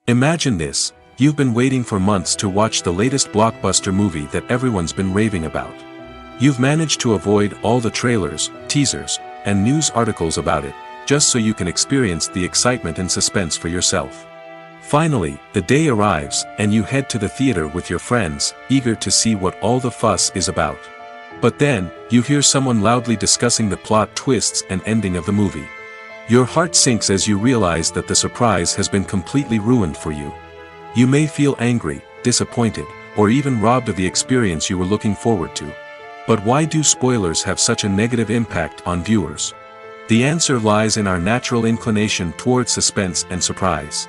Imagine this: you've been waiting for months to watch the latest blockbuster movie that everyone's been raving about. You've managed to avoid all the trailers, teasers, and news articles about it, just so you can experience the excitement and suspense for yourself. Finally, the day arrives, and you head to the theater with your friends, eager to see what all the fuss is about. But then, you hear someone loudly discussing the plot twists and ending of the movie. Your heart sinks as you realize that the surprise has been completely ruined for you. You may feel angry, disappointed, or even robbed of the experience you were looking forward to. But why do spoilers have such a negative impact on viewers? The answer lies in our natural inclination toward suspense and surprise.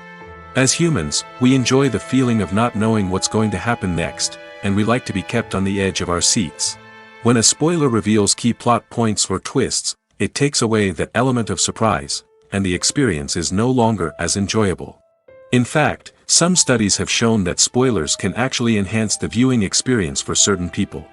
As humans, we enjoy the feeling of not knowing what's going to happen next, and we like to be kept on the edge of our seats. When a spoiler reveals key plot points or twists, it takes away that element of surprise, and the experience is no longer as enjoyable. In fact, some studies have shown that spoilers can actually enhance the viewing experience for certain people.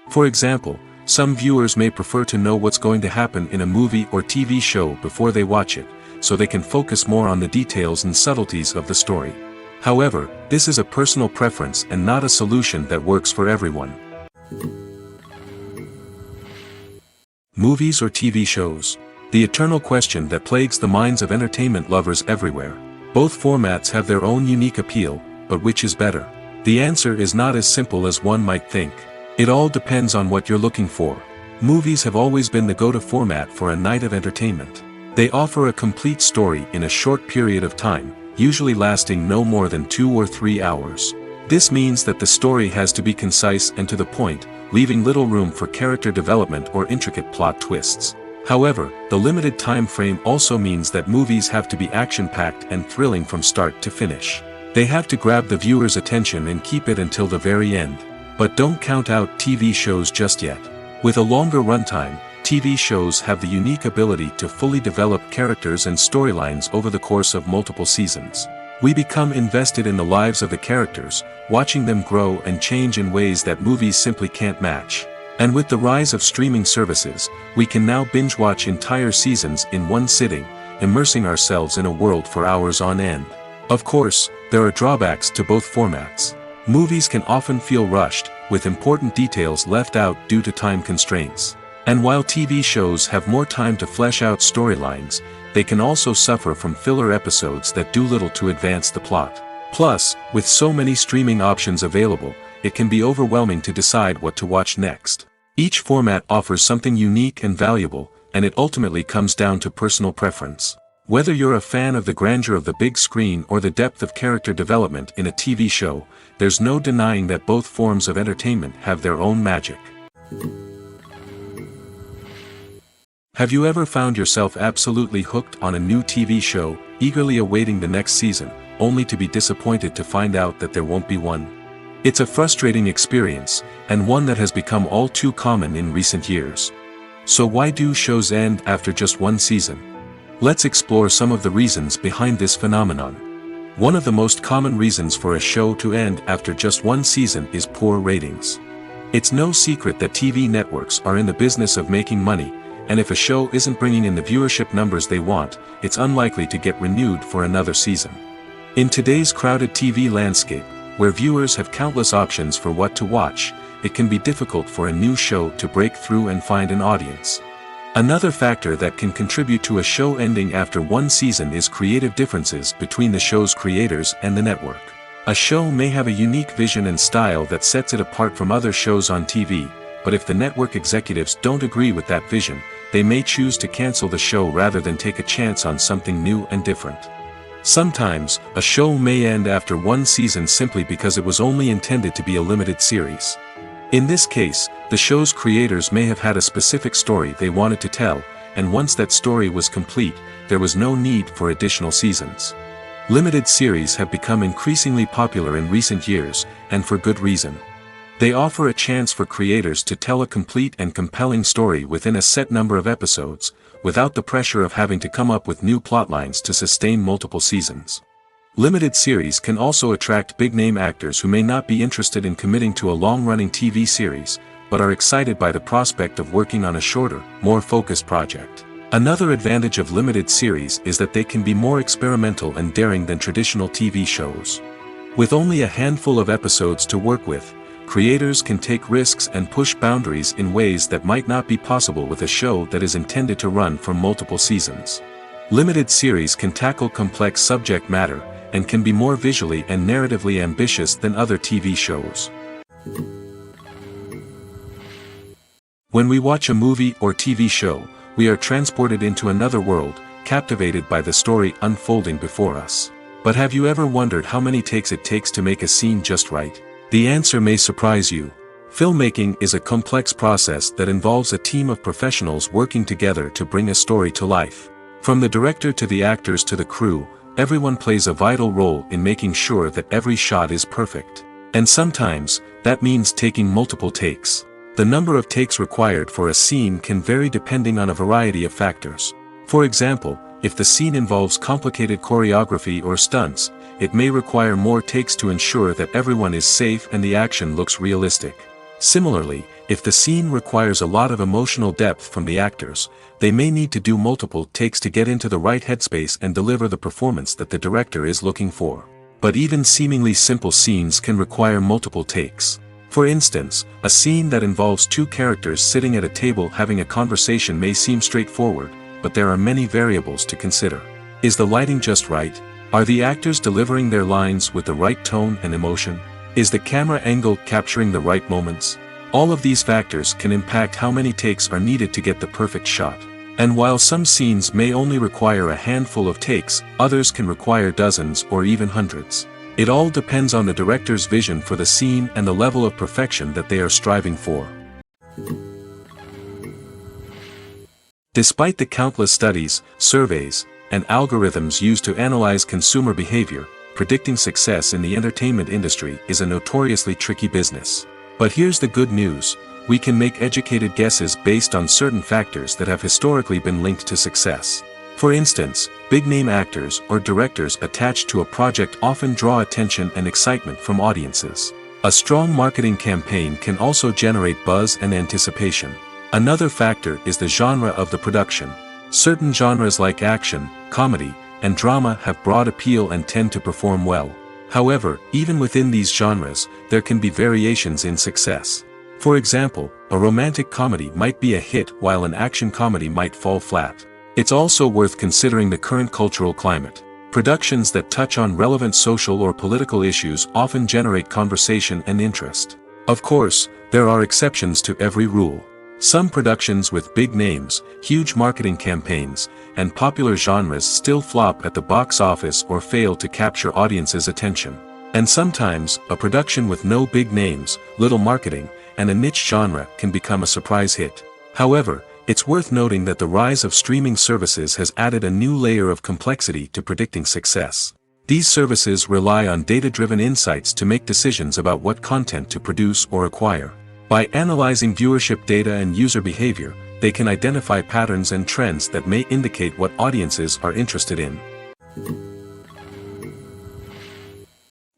For example, some viewers may prefer to know what's going to happen in a movie or TV show before they watch it, so they can focus more on the details and subtleties of the story. However, this is a personal preference and not a solution that works for everyone. Movies or TV shows? The eternal question that plagues the minds of entertainment lovers everywhere. Both formats have their own unique appeal, but which is better? The answer is not as simple as one might think. It all depends on what you're looking for. Movies have always been the go-to format for a night of entertainment. They offer a complete story in a short period of time, usually lasting no more than 2 or 3 hours. This means that the story has to be concise and to the point, leaving little room for character development or intricate plot twists. However, the limited time frame also means that movies have to be action-packed and thrilling from start to finish. They have to grab the viewer's attention and keep it until the very end. But don't count out TV shows just yet. With a longer runtime, TV shows have the unique ability to fully develop characters and storylines over the course of multiple seasons. We become invested in the lives of the characters, watching them grow and change in ways that movies simply can't match. And with the rise of streaming services, we can now binge-watch entire seasons in one sitting, immersing ourselves in a world for hours on end. Of course, there are drawbacks to both formats. Movies can often feel rushed, with important details left out due to time constraints. And while TV shows have more time to flesh out storylines, they can also suffer from filler episodes that do little to advance the plot. Plus, with so many streaming options available, it can be overwhelming to decide what to watch next. Each format offers something unique and valuable, and it ultimately comes down to personal preference. Whether you're a fan of the grandeur of the big screen or the depth of character development in a TV show, there's no denying that both forms of entertainment have their own magic. Have you ever found yourself absolutely hooked on a new TV show, eagerly awaiting the next season, only to be disappointed to find out that there won't be one? It's a frustrating experience, and one that has become all too common in recent years. So why do shows end after just one season? Let's explore some of the reasons behind this phenomenon. One of the most common reasons for a show to end after just one season is poor ratings. It's no secret that TV networks are in the business of making money, and if a show isn't bringing in the viewership numbers they want, it's unlikely to get renewed for another season. In today's crowded TV landscape, where viewers have countless options for what to watch, it can be difficult for a new show to break through and find an audience. Another factor that can contribute to a show ending after one season is creative differences between the show's creators and the network. A show may have a unique vision and style that sets it apart from other shows on TV, but if the network executives don't agree with that vision, they may choose to cancel the show rather than take a chance on something new and different. Sometimes, a show may end after one season simply because it was only intended to be a limited series. In this case, the show's creators may have had a specific story they wanted to tell, and once that story was complete, there was no need for additional seasons. Limited series have become increasingly popular in recent years, and for good reason. They offer a chance for creators to tell a complete and compelling story within a set number of episodes, without the pressure of having to come up with new plotlines to sustain multiple seasons. Limited series can also attract big-name actors who may not be interested in committing to a long-running TV series, but are excited by the prospect of working on a shorter, more focused project. Another advantage of limited series is that they can be more experimental and daring than traditional TV shows. With only a handful of episodes to work with, creators can take risks and push boundaries in ways that might not be possible with a show that is intended to run for multiple seasons. Limited series can tackle complex subject matter, and can be more visually and narratively ambitious than other TV shows. When we watch a movie or TV show, we are transported into another world, captivated by the story unfolding before us. But have you ever wondered how many takes it takes to make a scene just right? The answer may surprise you. Filmmaking is a complex process that involves a team of professionals working together to bring a story to life. From the director to the actors to the crew, everyone plays a vital role in making sure that every shot is perfect. And sometimes, that means taking multiple takes. The number of takes required for a scene can vary depending on a variety of factors. For example, if the scene involves complicated choreography or stunts, it may require more takes to ensure that everyone is safe and the action looks realistic. Similarly, if the scene requires a lot of emotional depth from the actors, they may need to do multiple takes to get into the right headspace and deliver the performance that the director is looking for. But even seemingly simple scenes can require multiple takes. For instance, a scene that involves two characters sitting at a table having a conversation may seem straightforward, but there are many variables to consider. Is the lighting just right? Are the actors delivering their lines with the right tone and emotion? Is the camera angle capturing the right moments? All of these factors can impact how many takes are needed to get the perfect shot. And while some scenes may only require a handful of takes, others can require dozens or even hundreds. It all depends on the director's vision for the scene and the level of perfection that they are striving for. Despite the countless studies, surveys, and algorithms used to analyze consumer behavior, predicting success in the entertainment industry is a notoriously tricky business. But here's the good news: we can make educated guesses based on certain factors that have historically been linked to success. For instance, big-name actors or directors attached to a project often draw attention and excitement from audiences. A strong marketing campaign can also generate buzz and anticipation. Another factor is the genre of the production. Certain genres like action, comedy, and drama have broad appeal and tend to perform well. However, even within these genres, there can be variations in success. For example, a romantic comedy might be a hit while an action comedy might fall flat. It's also worth considering the current cultural climate. Productions that touch on relevant social or political issues often generate conversation and interest. Of course, there are exceptions to every rule. Some productions with big names, huge marketing campaigns, and popular genres still flop at the box office or fail to capture audiences' attention. And sometimes, a production with no big names, little marketing, and a niche genre can become a surprise hit. However, it's worth noting that the rise of streaming services has added a new layer of complexity to predicting success. These services rely on data-driven insights to make decisions about what content to produce or acquire. By analyzing viewership data and user behavior, they can identify patterns and trends that may indicate what audiences are interested in.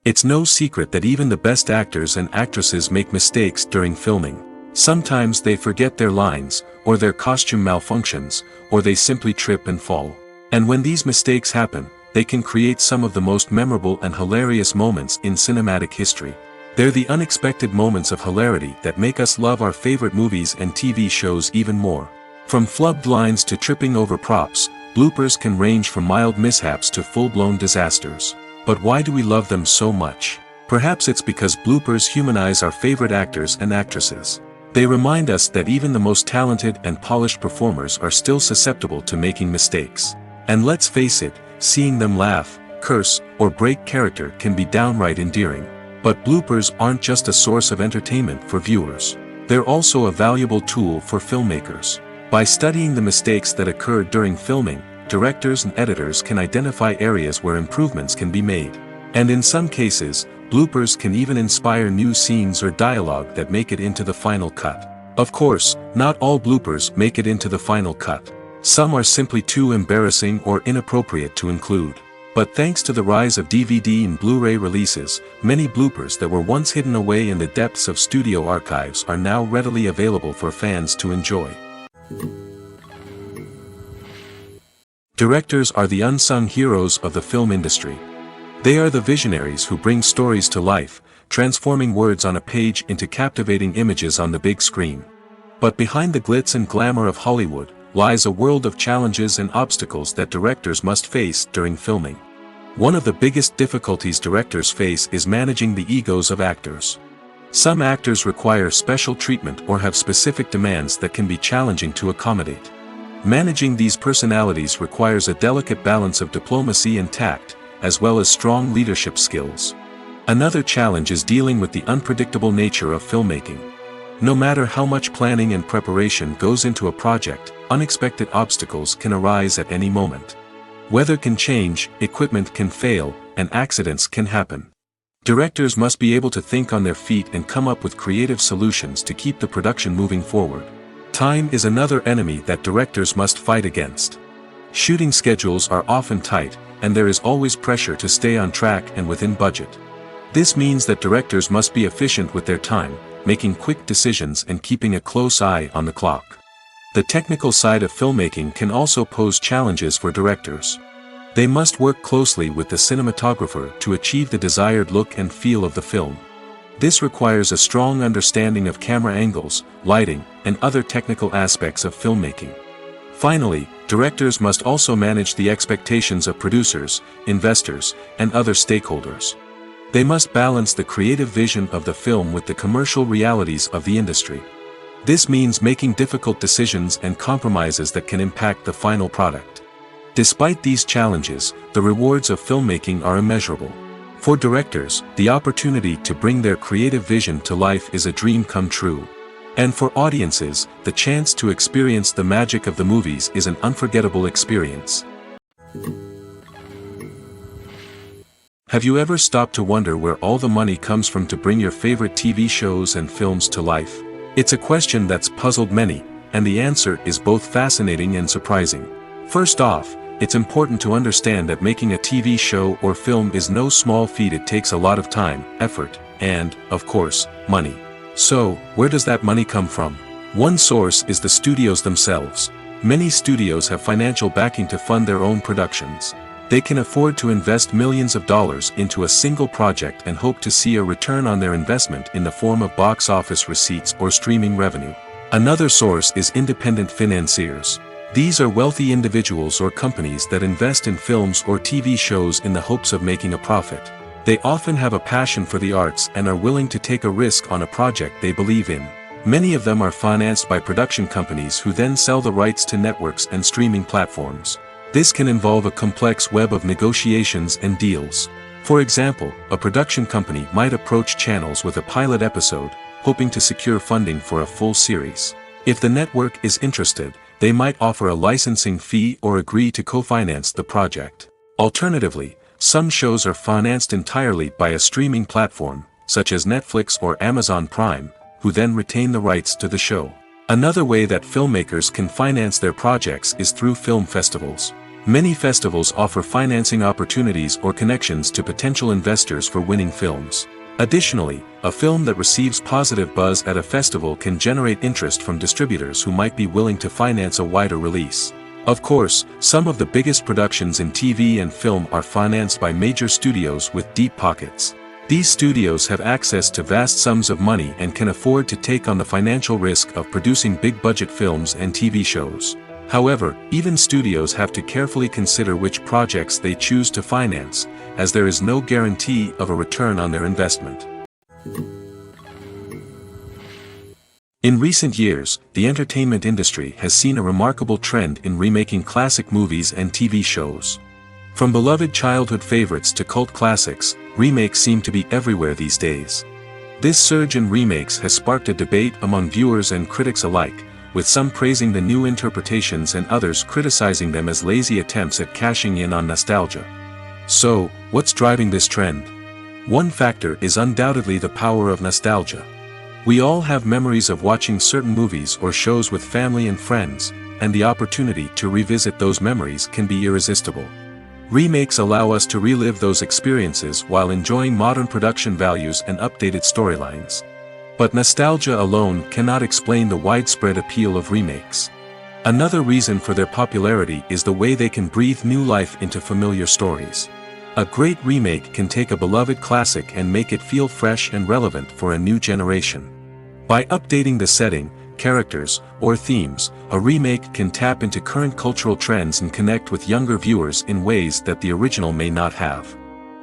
It's no secret that even the best actors and actresses make mistakes during filming. Sometimes they forget their lines, or their costume malfunctions, or they simply trip and fall. And when these mistakes happen, they can create some of the most memorable and hilarious moments in cinematic history. They're the unexpected moments of hilarity that make us love our favorite movies and TV shows even more. From flubbed lines to tripping over props, bloopers can range from mild mishaps to full-blown disasters. But why do we love them so much? Perhaps it's because bloopers humanize our favorite actors and actresses. They remind us that even the most talented and polished performers are still susceptible to making mistakes. And let's face it, seeing them laugh, curse, or break character can be downright endearing. But bloopers aren't just a source of entertainment for viewers. They're also a valuable tool for filmmakers. By studying the mistakes that occurred during filming, directors and editors can identify areas where improvements can be made. And in some cases, bloopers can even inspire new scenes or dialogue that make it into the final cut. Of course, not all bloopers make it into the final cut. Some are simply too embarrassing or inappropriate to include. But thanks to the rise of DVD and Blu-ray releases, many bloopers that were once hidden away in the depths of studio archives are now readily available for fans to enjoy. Directors are the unsung heroes of the film industry. They are the visionaries who bring stories to life, transforming words on a page into captivating images on the big screen. But behind the glitz and glamour of Hollywood lies a world of challenges and obstacles that directors must face during filming. One of the biggest difficulties directors face is managing the egos of actors. Some actors require special treatment or have specific demands that can be challenging to accommodate. Managing these personalities requires a delicate balance of diplomacy and tact, as well as strong leadership skills. Another challenge is dealing with the unpredictable nature of filmmaking. No matter how much planning and preparation goes into a project, unexpected obstacles can arise at any moment. Weather can change, equipment can fail, and accidents can happen. Directors must be able to think on their feet and come up with creative solutions to keep the production moving forward. Time is another enemy that directors must fight against. Shooting schedules are often tight, and there is always pressure to stay on track and within budget. This means that directors must be efficient with their time, making quick decisions and keeping a close eye on the clock. The technical side of filmmaking can also pose challenges for directors. They must work closely with the cinematographer to achieve the desired look and feel of the film. This requires a strong understanding of camera angles, lighting, and other technical aspects of filmmaking. Finally, directors must also manage the expectations of producers, investors, and other stakeholders. They must balance the creative vision of the film with the commercial realities of the industry. This means making difficult decisions and compromises that can impact the final product. Despite these challenges, the rewards of filmmaking are immeasurable. For directors, the opportunity to bring their creative vision to life is a dream come true. And for audiences, the chance to experience the magic of the movies is an unforgettable experience. Have you ever stopped to wonder where all the money comes from to bring your favorite TV shows and films to life? It's a question that's puzzled many, and the answer is both fascinating and surprising. First off, it's important to understand that making a TV show or film is no small feat. It takes a lot of time, effort, and, of course, money. So, where does that money come from? One source is the studios themselves. Many studios have financial backing to fund their own productions. They can afford to invest millions of dollars into a single project and hope to see a return on their investment in the form of box office receipts or streaming revenue. Another source is independent financiers. These are wealthy individuals or companies that invest in films or TV shows in the hopes of making a profit. They often have a passion for the arts and are willing to take a risk on a project they believe in. Many of them are financed by production companies who then sell the rights to networks and streaming platforms. This can involve a complex web of negotiations and deals. For example, a production company might approach channels with a pilot episode, hoping to secure funding for a full series. If the network is interested, they might offer a licensing fee or agree to co-finance the project. Alternatively, some shows are financed entirely by a streaming platform, such as Netflix or Amazon Prime, who then retain the rights to the show. Another way that filmmakers can finance their projects is through film festivals. Many festivals offer financing opportunities or connections to potential investors for winning films. Additionally, a film that receives positive buzz at a festival can generate interest from distributors who might be willing to finance a wider release. Of course, some of the biggest productions in TV and film are financed by major studios with deep pockets. These studios have access to vast sums of money and can afford to take on the financial risk of producing big-budget films and TV shows. However, even studios have to carefully consider which projects they choose to finance, as there is no guarantee of a return on their investment. In recent years, the entertainment industry has seen a remarkable trend in remaking classic movies and TV shows. From beloved childhood favorites to cult classics, remakes seem to be everywhere these days. This surge in remakes has sparked a debate among viewers and critics alike, with some praising the new interpretations and others criticizing them as lazy attempts at cashing in on nostalgia. So, what's driving this trend? One factor is undoubtedly the power of nostalgia. We all have memories of watching certain movies or shows with family and friends, and the opportunity to revisit those memories can be irresistible. Remakes allow us to relive those experiences while enjoying modern production values and updated storylines. But nostalgia alone cannot explain the widespread appeal of remakes. Another reason for their popularity is the way they can breathe new life into familiar stories. A great remake can take a beloved classic and make it feel fresh and relevant for a new generation. By updating the setting, characters, or themes, a remake can tap into current cultural trends and connect with younger viewers in ways that the original may not have.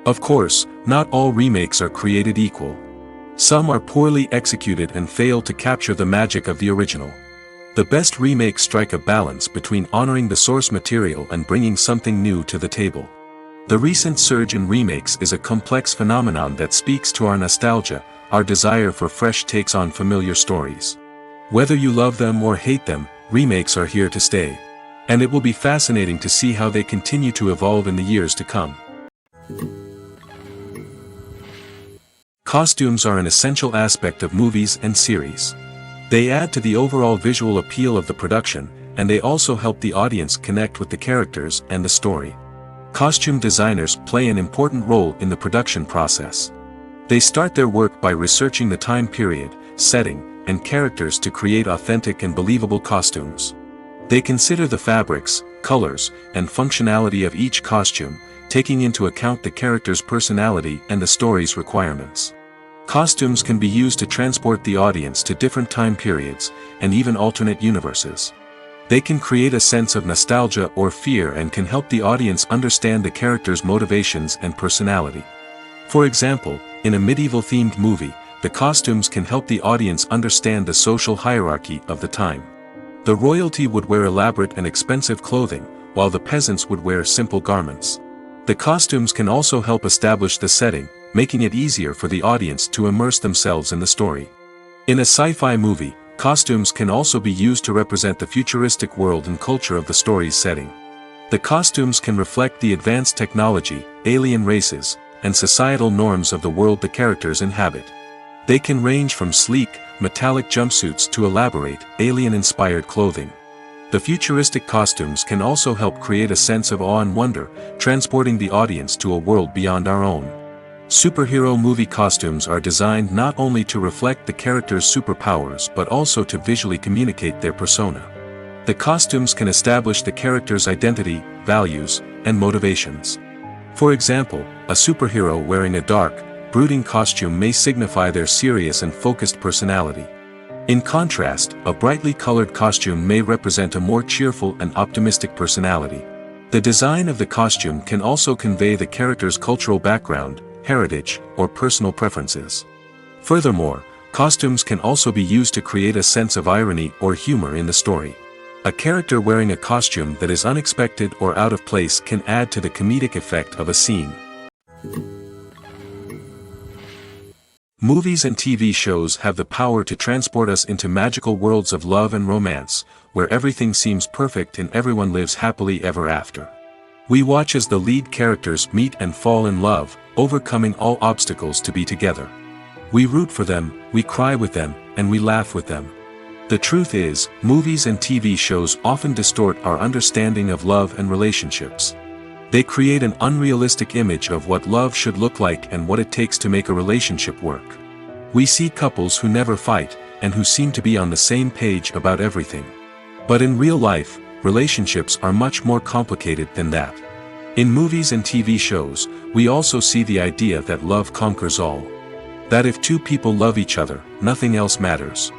Of course, not all remakes are created equal. Some are poorly executed and fail to capture the magic of the original. The best remakes strike a balance between honoring the source material and bringing something new to the table. The recent surge in remakes is a complex phenomenon that speaks to our nostalgia, our desire for fresh takes on familiar stories. Whether you love them or hate them, remakes are here to stay. And it will be fascinating to see how they continue to evolve in the years to come. Costumes are an essential aspect of movies and series. They add to the overall visual appeal of the production, and they also help the audience connect with the characters and the story. Costume designers play an important role in the production process. They start their work by researching the time period, setting, and characters to create authentic and believable costumes. They consider the fabrics, colors, and functionality of each costume, taking into account the character's personality and the story's requirements. Costumes can be used to transport the audience to different time periods, and even alternate universes. They can create a sense of nostalgia or fear and can help the audience understand the character's motivations and personality. For example, in a medieval-themed movie, the costumes can help the audience understand the social hierarchy of the time. The royalty would wear elaborate and expensive clothing, while the peasants would wear simple garments. The costumes can also help establish the setting, making it easier for the audience to immerse themselves in the story. In a sci-fi movie, costumes can also be used to represent the futuristic world and culture of the story's setting. The costumes can reflect the advanced technology, alien races, and societal norms of the world the characters inhabit. They can range from sleek, metallic jumpsuits to elaborate, alien-inspired clothing. The futuristic costumes can also help create a sense of awe and wonder, transporting the audience to a world beyond our own. Superhero movie costumes are designed not only to reflect the character's superpowers but also to visually communicate their persona. The costumes can establish the character's identity, values, and motivations. For example, a superhero wearing a dark, brooding costume may signify their serious and focused personality. In contrast, a brightly colored costume may represent a more cheerful and optimistic personality. The design of the costume can also convey the character's cultural background, heritage, or personal preferences. Furthermore, costumes can also be used to create a sense of irony or humor in the story. A character wearing a costume that is unexpected or out of place can add to the comedic effect of a scene. Movies and TV shows have the power to transport us into magical worlds of love and romance, where everything seems perfect and everyone lives happily ever after. We watch as the lead characters meet and fall in love, overcoming all obstacles to be together. We root for them, we cry with them, and we laugh with them. The truth is, movies and TV shows often distort our understanding of love and relationships. They create an unrealistic image of what love should look like and what it takes to make a relationship work. We see couples who never fight, and who seem to be on the same page about everything. But in real life, relationships are much more complicated than that. In movies and TV shows, we also see the idea that love conquers all. That if two people love each other, nothing else matters.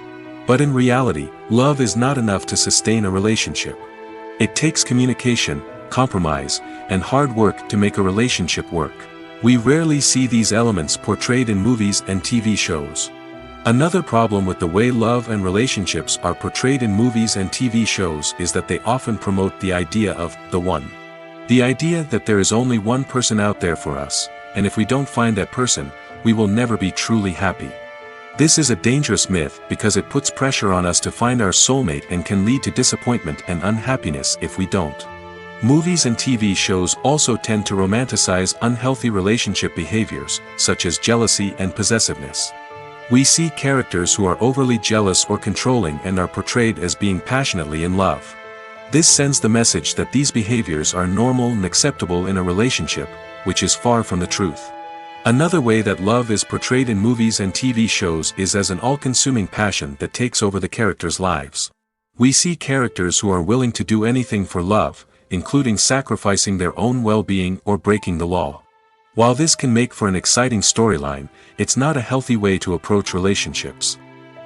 But in reality, love is not enough to sustain a relationship. It takes communication, compromise, and hard work to make a relationship work. We rarely see these elements portrayed in movies and TV shows. Another problem with the way love and relationships are portrayed in movies and TV shows is that they often promote the idea of the one. The idea that there is only one person out there for us, and if we don't find that person, we will never be truly happy. This is a dangerous myth because it puts pressure on us to find our soulmate and can lead to disappointment and unhappiness if we don't. Movies and TV shows also tend to romanticize unhealthy relationship behaviors, such as jealousy and possessiveness. We see characters who are overly jealous or controlling and are portrayed as being passionately in love. This sends the message that these behaviors are normal and acceptable in a relationship, which is far from the truth. Another way that love is portrayed in movies and TV shows is as an all-consuming passion that takes over the characters' lives. We see characters who are willing to do anything for love, including sacrificing their own well-being or breaking the law. While this can make for an exciting storyline, it's not a healthy way to approach relationships.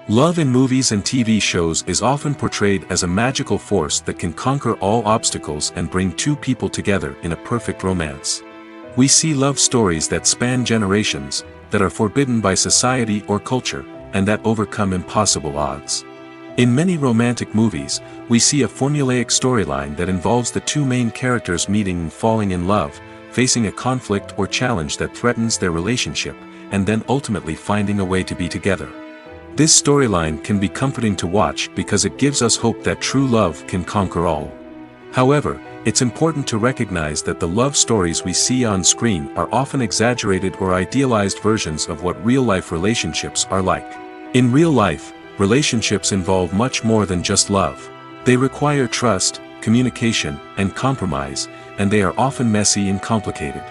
Love in movies and TV shows is often portrayed as a magical force that can conquer all obstacles and bring two people together in a perfect romance. We see love stories that span generations, that are forbidden by society or culture, and that overcome impossible odds. In many romantic movies, we see a formulaic storyline that involves the two main characters meeting and falling in love, facing a conflict or challenge that threatens their relationship, and then ultimately finding a way to be together. This storyline can be comforting to watch because it gives us hope that true love can conquer all. However, it's important to recognize that the love stories we see on screen are often exaggerated or idealized versions of what real-life relationships are like. In real life, relationships involve much more than just love. They require trust, communication, and compromise, and they are often messy and complicated.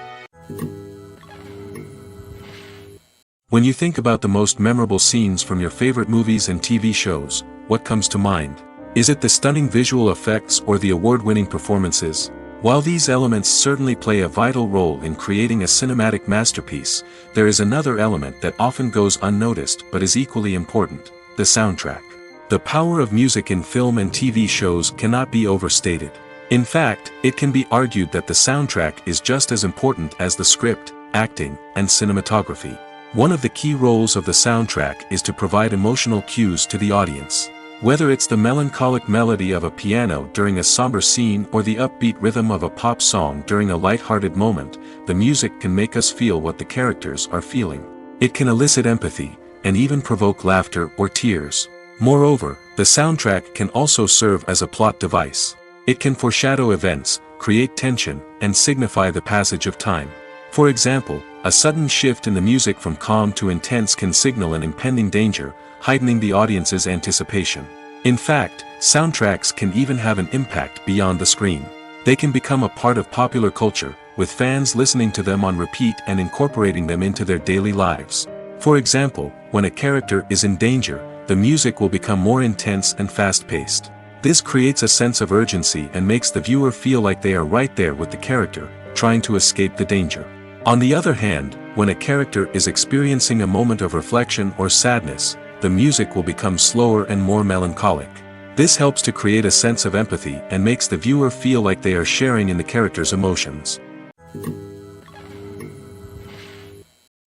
When you think about the most memorable scenes from your favorite movies and TV shows, what comes to mind? Is it the stunning visual effects or the award-winning performances? While these elements certainly play a vital role in creating a cinematic masterpiece, there is another element that often goes unnoticed but is equally important: the soundtrack. The power of music in film and TV shows cannot be overstated. In fact, it can be argued that the soundtrack is just as important as the script, acting, and cinematography. One of the key roles of the soundtrack is to provide emotional cues to the audience. Whether it's the melancholic melody of a piano during a somber scene or the upbeat rhythm of a pop song during a light-hearted moment, the music can make us feel what the characters are feeling. It can elicit empathy, and even provoke laughter or tears. Moreover, the soundtrack can also serve as a plot device. It can foreshadow events, create tension, and signify the passage of time. For example, a sudden shift in the music from calm to intense can signal an impending danger, heightening the audience's anticipation. In fact, soundtracks can even have an impact beyond the screen. They can become a part of popular culture, with fans listening to them on repeat and incorporating them into their daily lives. For example, when a character is in danger, the music will become more intense and fast-paced. This creates a sense of urgency and makes the viewer feel like they are right there with the character, trying to escape the danger. On the other hand, when a character is experiencing a moment of reflection or sadness, the music will become slower and more melancholic. This helps to create a sense of empathy and makes the viewer feel like they are sharing in the character's emotions.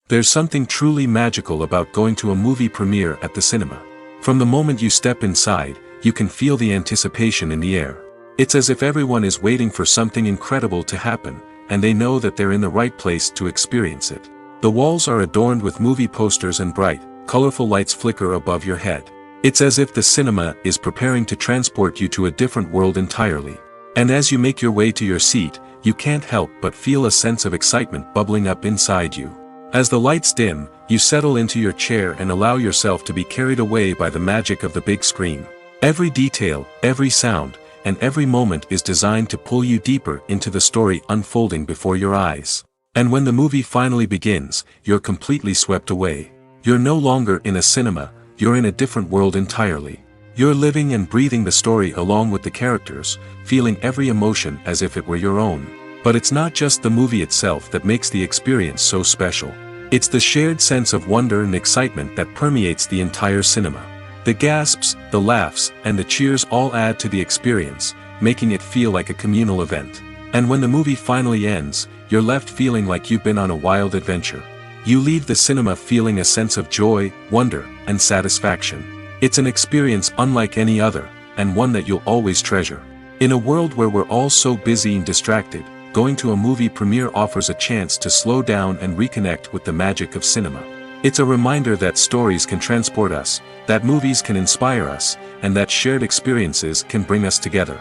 There's something truly magical about going to a movie premiere at the cinema. From the moment you step inside, you can feel the anticipation in the air. It's as if everyone is waiting for something incredible to happen, and they know that they're in the right place to experience it. The walls are adorned with movie posters and bright, colorful lights flicker above your head. It's as if the cinema is preparing to transport you to a different world entirely. And as you make your way to your seat, you can't help but feel a sense of excitement bubbling up inside you. As the lights dim, you settle into your chair and allow yourself to be carried away by the magic of the big screen. Every detail, every sound, and every moment is designed to pull you deeper into the story unfolding before your eyes. And when the movie finally begins, you're completely swept away. You're no longer in a cinema, you're in a different world entirely. You're living and breathing the story along with the characters, feeling every emotion as if it were your own. But it's not just the movie itself that makes the experience so special. It's the shared sense of wonder and excitement that permeates the entire cinema. The gasps, the laughs, and the cheers all add to the experience, making it feel like a communal event. And when the movie finally ends, you're left feeling like you've been on a wild adventure. You leave the cinema feeling a sense of joy, wonder, and satisfaction. It's an experience unlike any other, and one that you'll always treasure. In a world where we're all so busy and distracted, going to a movie premiere offers a chance to slow down and reconnect with the magic of cinema. It's a reminder that stories can transport us, that movies can inspire us, and that shared experiences can bring us together.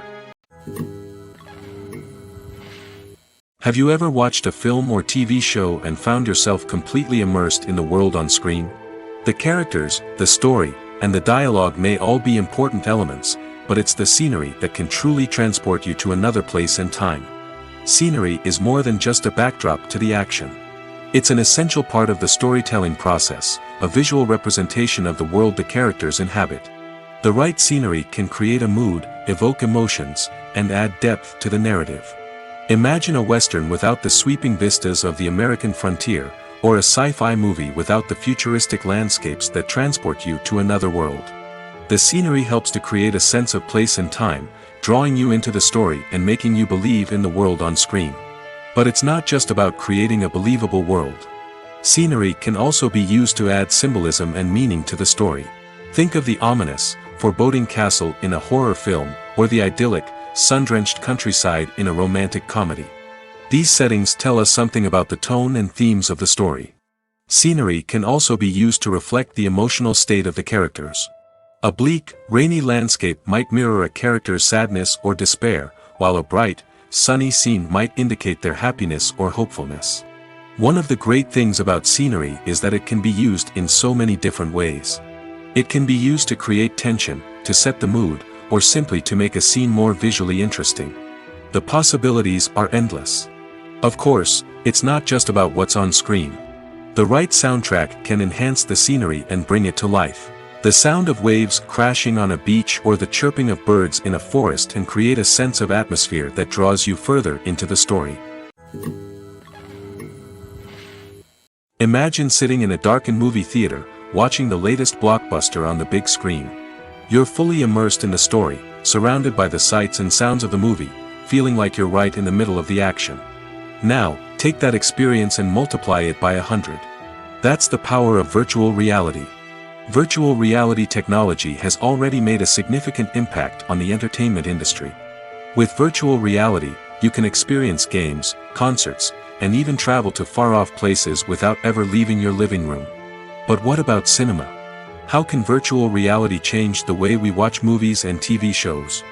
Have you ever watched a film or TV show and found yourself completely immersed in the world on screen? The characters, the story, and the dialogue may all be important elements, but it's the scenery that can truly transport you to another place and time. Scenery is more than just a backdrop to the action. It's an essential part of the storytelling process, a visual representation of the world the characters inhabit. The right scenery can create a mood, evoke emotions, and add depth to the narrative. Imagine a Western without the sweeping vistas of the American frontier, or a sci-fi movie without the futuristic landscapes that transport you to another world. The scenery helps to create a sense of place and time, drawing you into the story and making you believe in the world on screen. But it's not just about creating a believable world. Scenery can also be used to add symbolism and meaning to the story. Think of the ominous, foreboding castle in a horror film, or the idyllic, sun-drenched countryside in a romantic comedy. These settings tell us something about the tone and themes of the story. Scenery can also be used to reflect the emotional state of the characters. A bleak, rainy landscape might mirror a character's sadness or despair, while a bright, sunny scene might indicate their happiness or hopefulness. One of the great things about scenery is that it can be used in so many different ways. It can be used to create tension, to set the mood, or simply to make a scene more visually interesting. The possibilities are endless. Of course, it's not just about what's on screen. The right soundtrack can enhance the scenery and bring it to life. The sound of waves crashing on a beach or the chirping of birds in a forest can create a sense of atmosphere that draws you further into the story. Imagine sitting in a darkened movie theater, watching the latest blockbuster on the big screen. You're fully immersed in the story, surrounded by the sights and sounds of the movie, feeling like you're right in the middle of the action. Now, take that experience and multiply it by 100. That's the power of virtual reality. Virtual reality technology has already made a significant impact on the entertainment industry. With virtual reality, you can experience games, concerts, and even travel to far-off places without ever leaving your living room. But what about cinema? How can virtual reality change the way we watch movies and TV shows?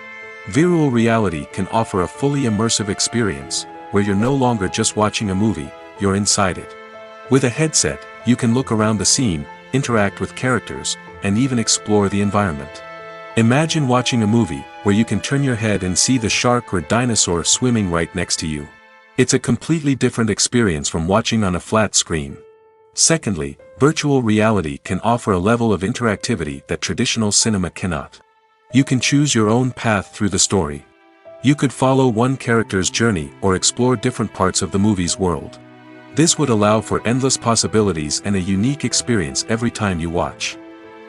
Virtual reality can offer a fully immersive experience, where you're no longer just watching a movie, you're inside it. With a headset, you can look around the scene, interact with characters, and even explore the environment. Imagine watching a movie where you can turn your head and see the shark or dinosaur swimming right next to you. It's a completely different experience from watching on a flat screen. Secondly, virtual reality can offer a level of interactivity that traditional cinema cannot. You can choose your own path through the story. You could follow one character's journey or explore different parts of the movie's world. This would allow for endless possibilities and a unique experience every time you watch.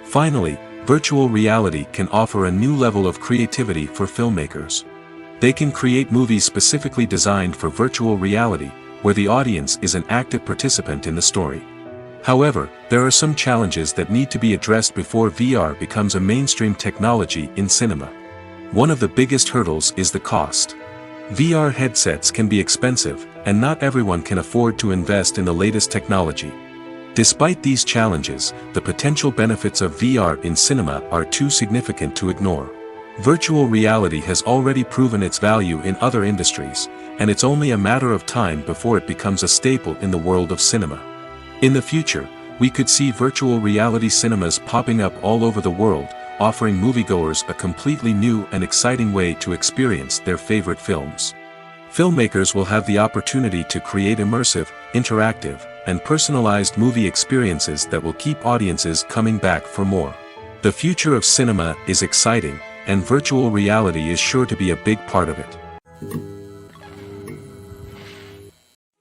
Finally, virtual reality can offer a new level of creativity for filmmakers. They can create movies specifically designed for virtual reality, where the audience is an active participant in the story. However, there are some challenges that need to be addressed before VR becomes a mainstream technology in cinema. One of the biggest hurdles is the cost. VR headsets can be expensive, and not everyone can afford to invest in the latest technology. Despite these challenges, the potential benefits of VR in cinema are too significant to ignore. Virtual reality has already proven its value in other industries, and it's only a matter of time before it becomes a staple in the world of cinema. In the future, we could see virtual reality cinemas popping up all over the world, offering moviegoers a completely new and exciting way to experience their favorite films. Filmmakers will have the opportunity to create immersive, interactive, and personalized movie experiences that will keep audiences coming back for more. The future of cinema is exciting, and virtual reality is sure to be a big part of it.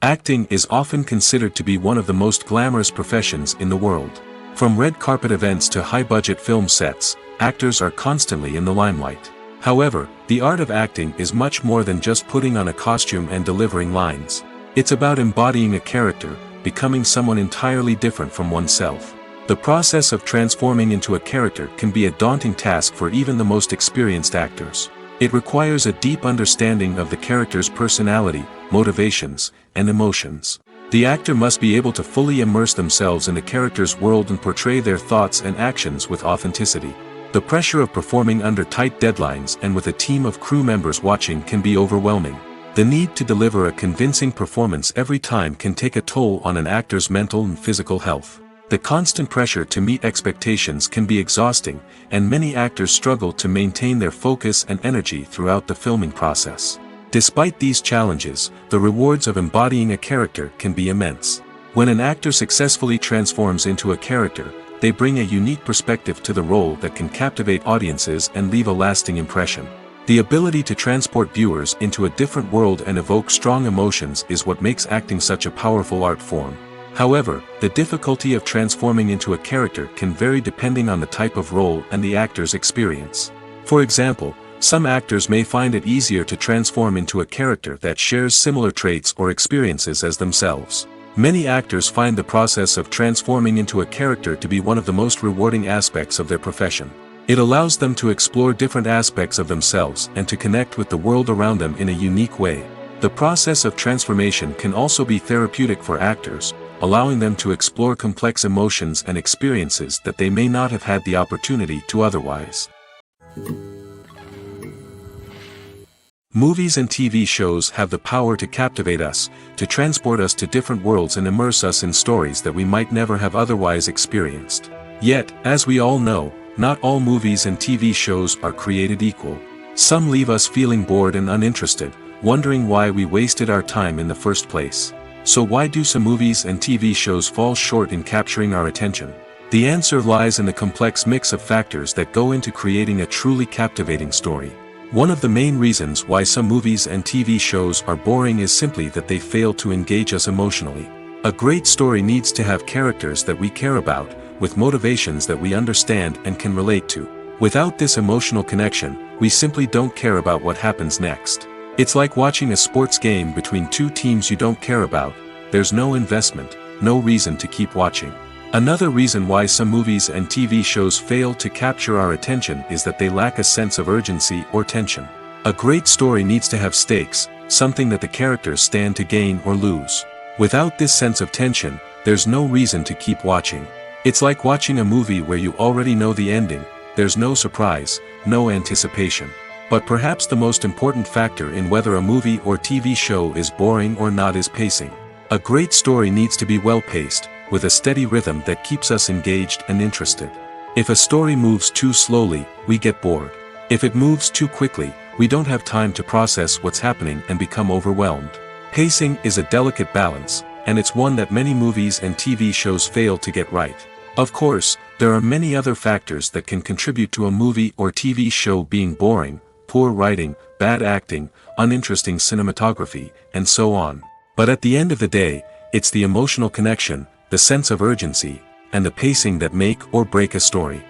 Acting is often considered to be one of the most glamorous professions in the world. From red carpet events to high-budget film sets, actors are constantly in the limelight. However, the art of acting is much more than just putting on a costume and delivering lines. It's about embodying a character, becoming someone entirely different from oneself. The process of transforming into a character can be a daunting task for even the most experienced actors. It requires a deep understanding of the character's personality, motivations, and emotions. The actor must be able to fully immerse themselves in the character's world and portray their thoughts and actions with authenticity. The pressure of performing under tight deadlines and with a team of crew members watching can be overwhelming. The need to deliver a convincing performance every time can take a toll on an actor's mental and physical health. The constant pressure to meet expectations can be exhausting, and many actors struggle to maintain their focus and energy throughout the filming process. Despite these challenges, the rewards of embodying a character can be immense. When an actor successfully transforms into a character, they bring a unique perspective to the role that can captivate audiences and leave a lasting impression. The ability to transport viewers into a different world and evoke strong emotions is what makes acting such a powerful art form. However, the difficulty of transforming into a character can vary depending on the type of role and the actor's experience. For example, some actors may find it easier to transform into a character that shares similar traits or experiences as themselves. Many actors find the process of transforming into a character to be one of the most rewarding aspects of their profession. It allows them to explore different aspects of themselves and to connect with the world around them in a unique way. The process of transformation can also be therapeutic for actors, allowing them to explore complex emotions and experiences that they may not have had the opportunity to otherwise. Movies and TV shows have the power to captivate us, to transport us to different worlds and immerse us in stories that we might never have otherwise experienced. Yet, as we all know, not all movies and TV shows are created equal. Some leave us feeling bored and uninterested, wondering why we wasted our time in the first place. So why do some movies and TV shows fall short in capturing our attention? The answer lies in the complex mix of factors that go into creating a truly captivating story. One of the main reasons why some movies and TV shows are boring is simply that they fail to engage us emotionally. A great story needs to have characters that we care about, with motivations that we understand and can relate to. Without this emotional connection, we simply don't care about what happens next. It's like watching a sports game between two teams you don't care about. There's no investment, no reason to keep watching. Another reason why some movies and TV shows fail to capture our attention is that they lack a sense of urgency or tension. A great story needs to have stakes, something that the characters stand to gain or lose. Without this sense of tension, there's no reason to keep watching. It's like watching a movie where you already know the ending, there's no surprise, no anticipation. But perhaps the most important factor in whether a movie or TV show is boring or not is pacing. A great story needs to be well-paced, with a steady rhythm that keeps us engaged and interested. If a story moves too slowly, we get bored. If it moves too quickly, we don't have time to process what's happening and become overwhelmed. Pacing is a delicate balance, and it's one that many movies and TV shows fail to get right. Of course, there are many other factors that can contribute to a movie or TV show being boring: poor writing, bad acting, uninteresting cinematography, and so on. But at the end of the day, it's the emotional connection, the sense of urgency, and the pacing that make or break a story.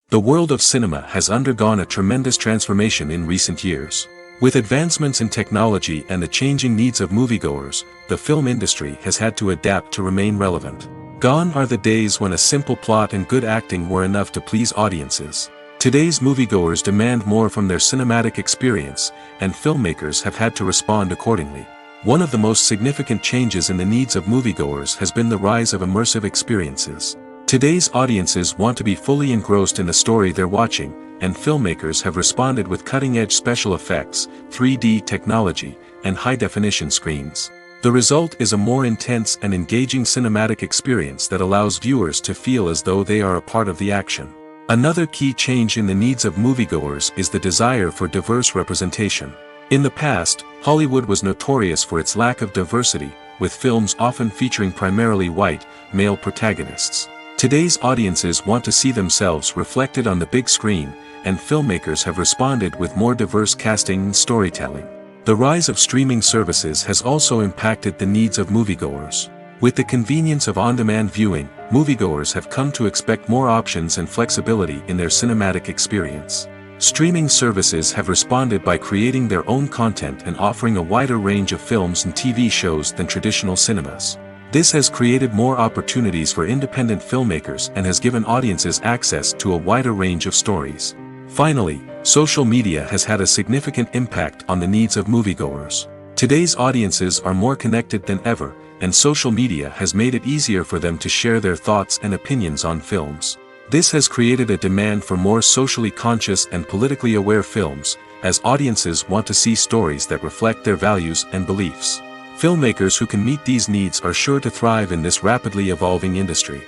The world of cinema has undergone a tremendous transformation in recent years. With advancements in technology and the changing needs of moviegoers, the film industry has had to adapt to remain relevant. Gone are the days when a simple plot and good acting were enough to please audiences. Today's moviegoers demand more from their cinematic experience, and filmmakers have had to respond accordingly. One of the most significant changes in the needs of moviegoers has been the rise of immersive experiences. Today's audiences want to be fully engrossed in the story they're watching, and filmmakers have responded with cutting-edge special effects, 3D technology, and high-definition screens. The result is a more intense and engaging cinematic experience that allows viewers to feel as though they are a part of the action. Another key change in the needs of moviegoers is the desire for diverse representation. In the past, Hollywood was notorious for its lack of diversity, with films often featuring primarily white, male protagonists. Today's audiences want to see themselves reflected on the big screen, and filmmakers have responded with more diverse casting and storytelling. The rise of streaming services has also impacted the needs of moviegoers. With the convenience of on-demand viewing, moviegoers have come to expect more options and flexibility in their cinematic experience. Streaming services have responded by creating their own content and offering a wider range of films and TV shows than traditional cinemas. This has created more opportunities for independent filmmakers and has given audiences access to a wider range of stories. Finally, social media has had a significant impact on the needs of moviegoers. Today's audiences are more connected than ever, and social media has made it easier for them to share their thoughts and opinions on films. This has created a demand for more socially conscious and politically aware films, as audiences want to see stories that reflect their values and beliefs. Filmmakers who can meet these needs are sure to thrive in this rapidly evolving industry.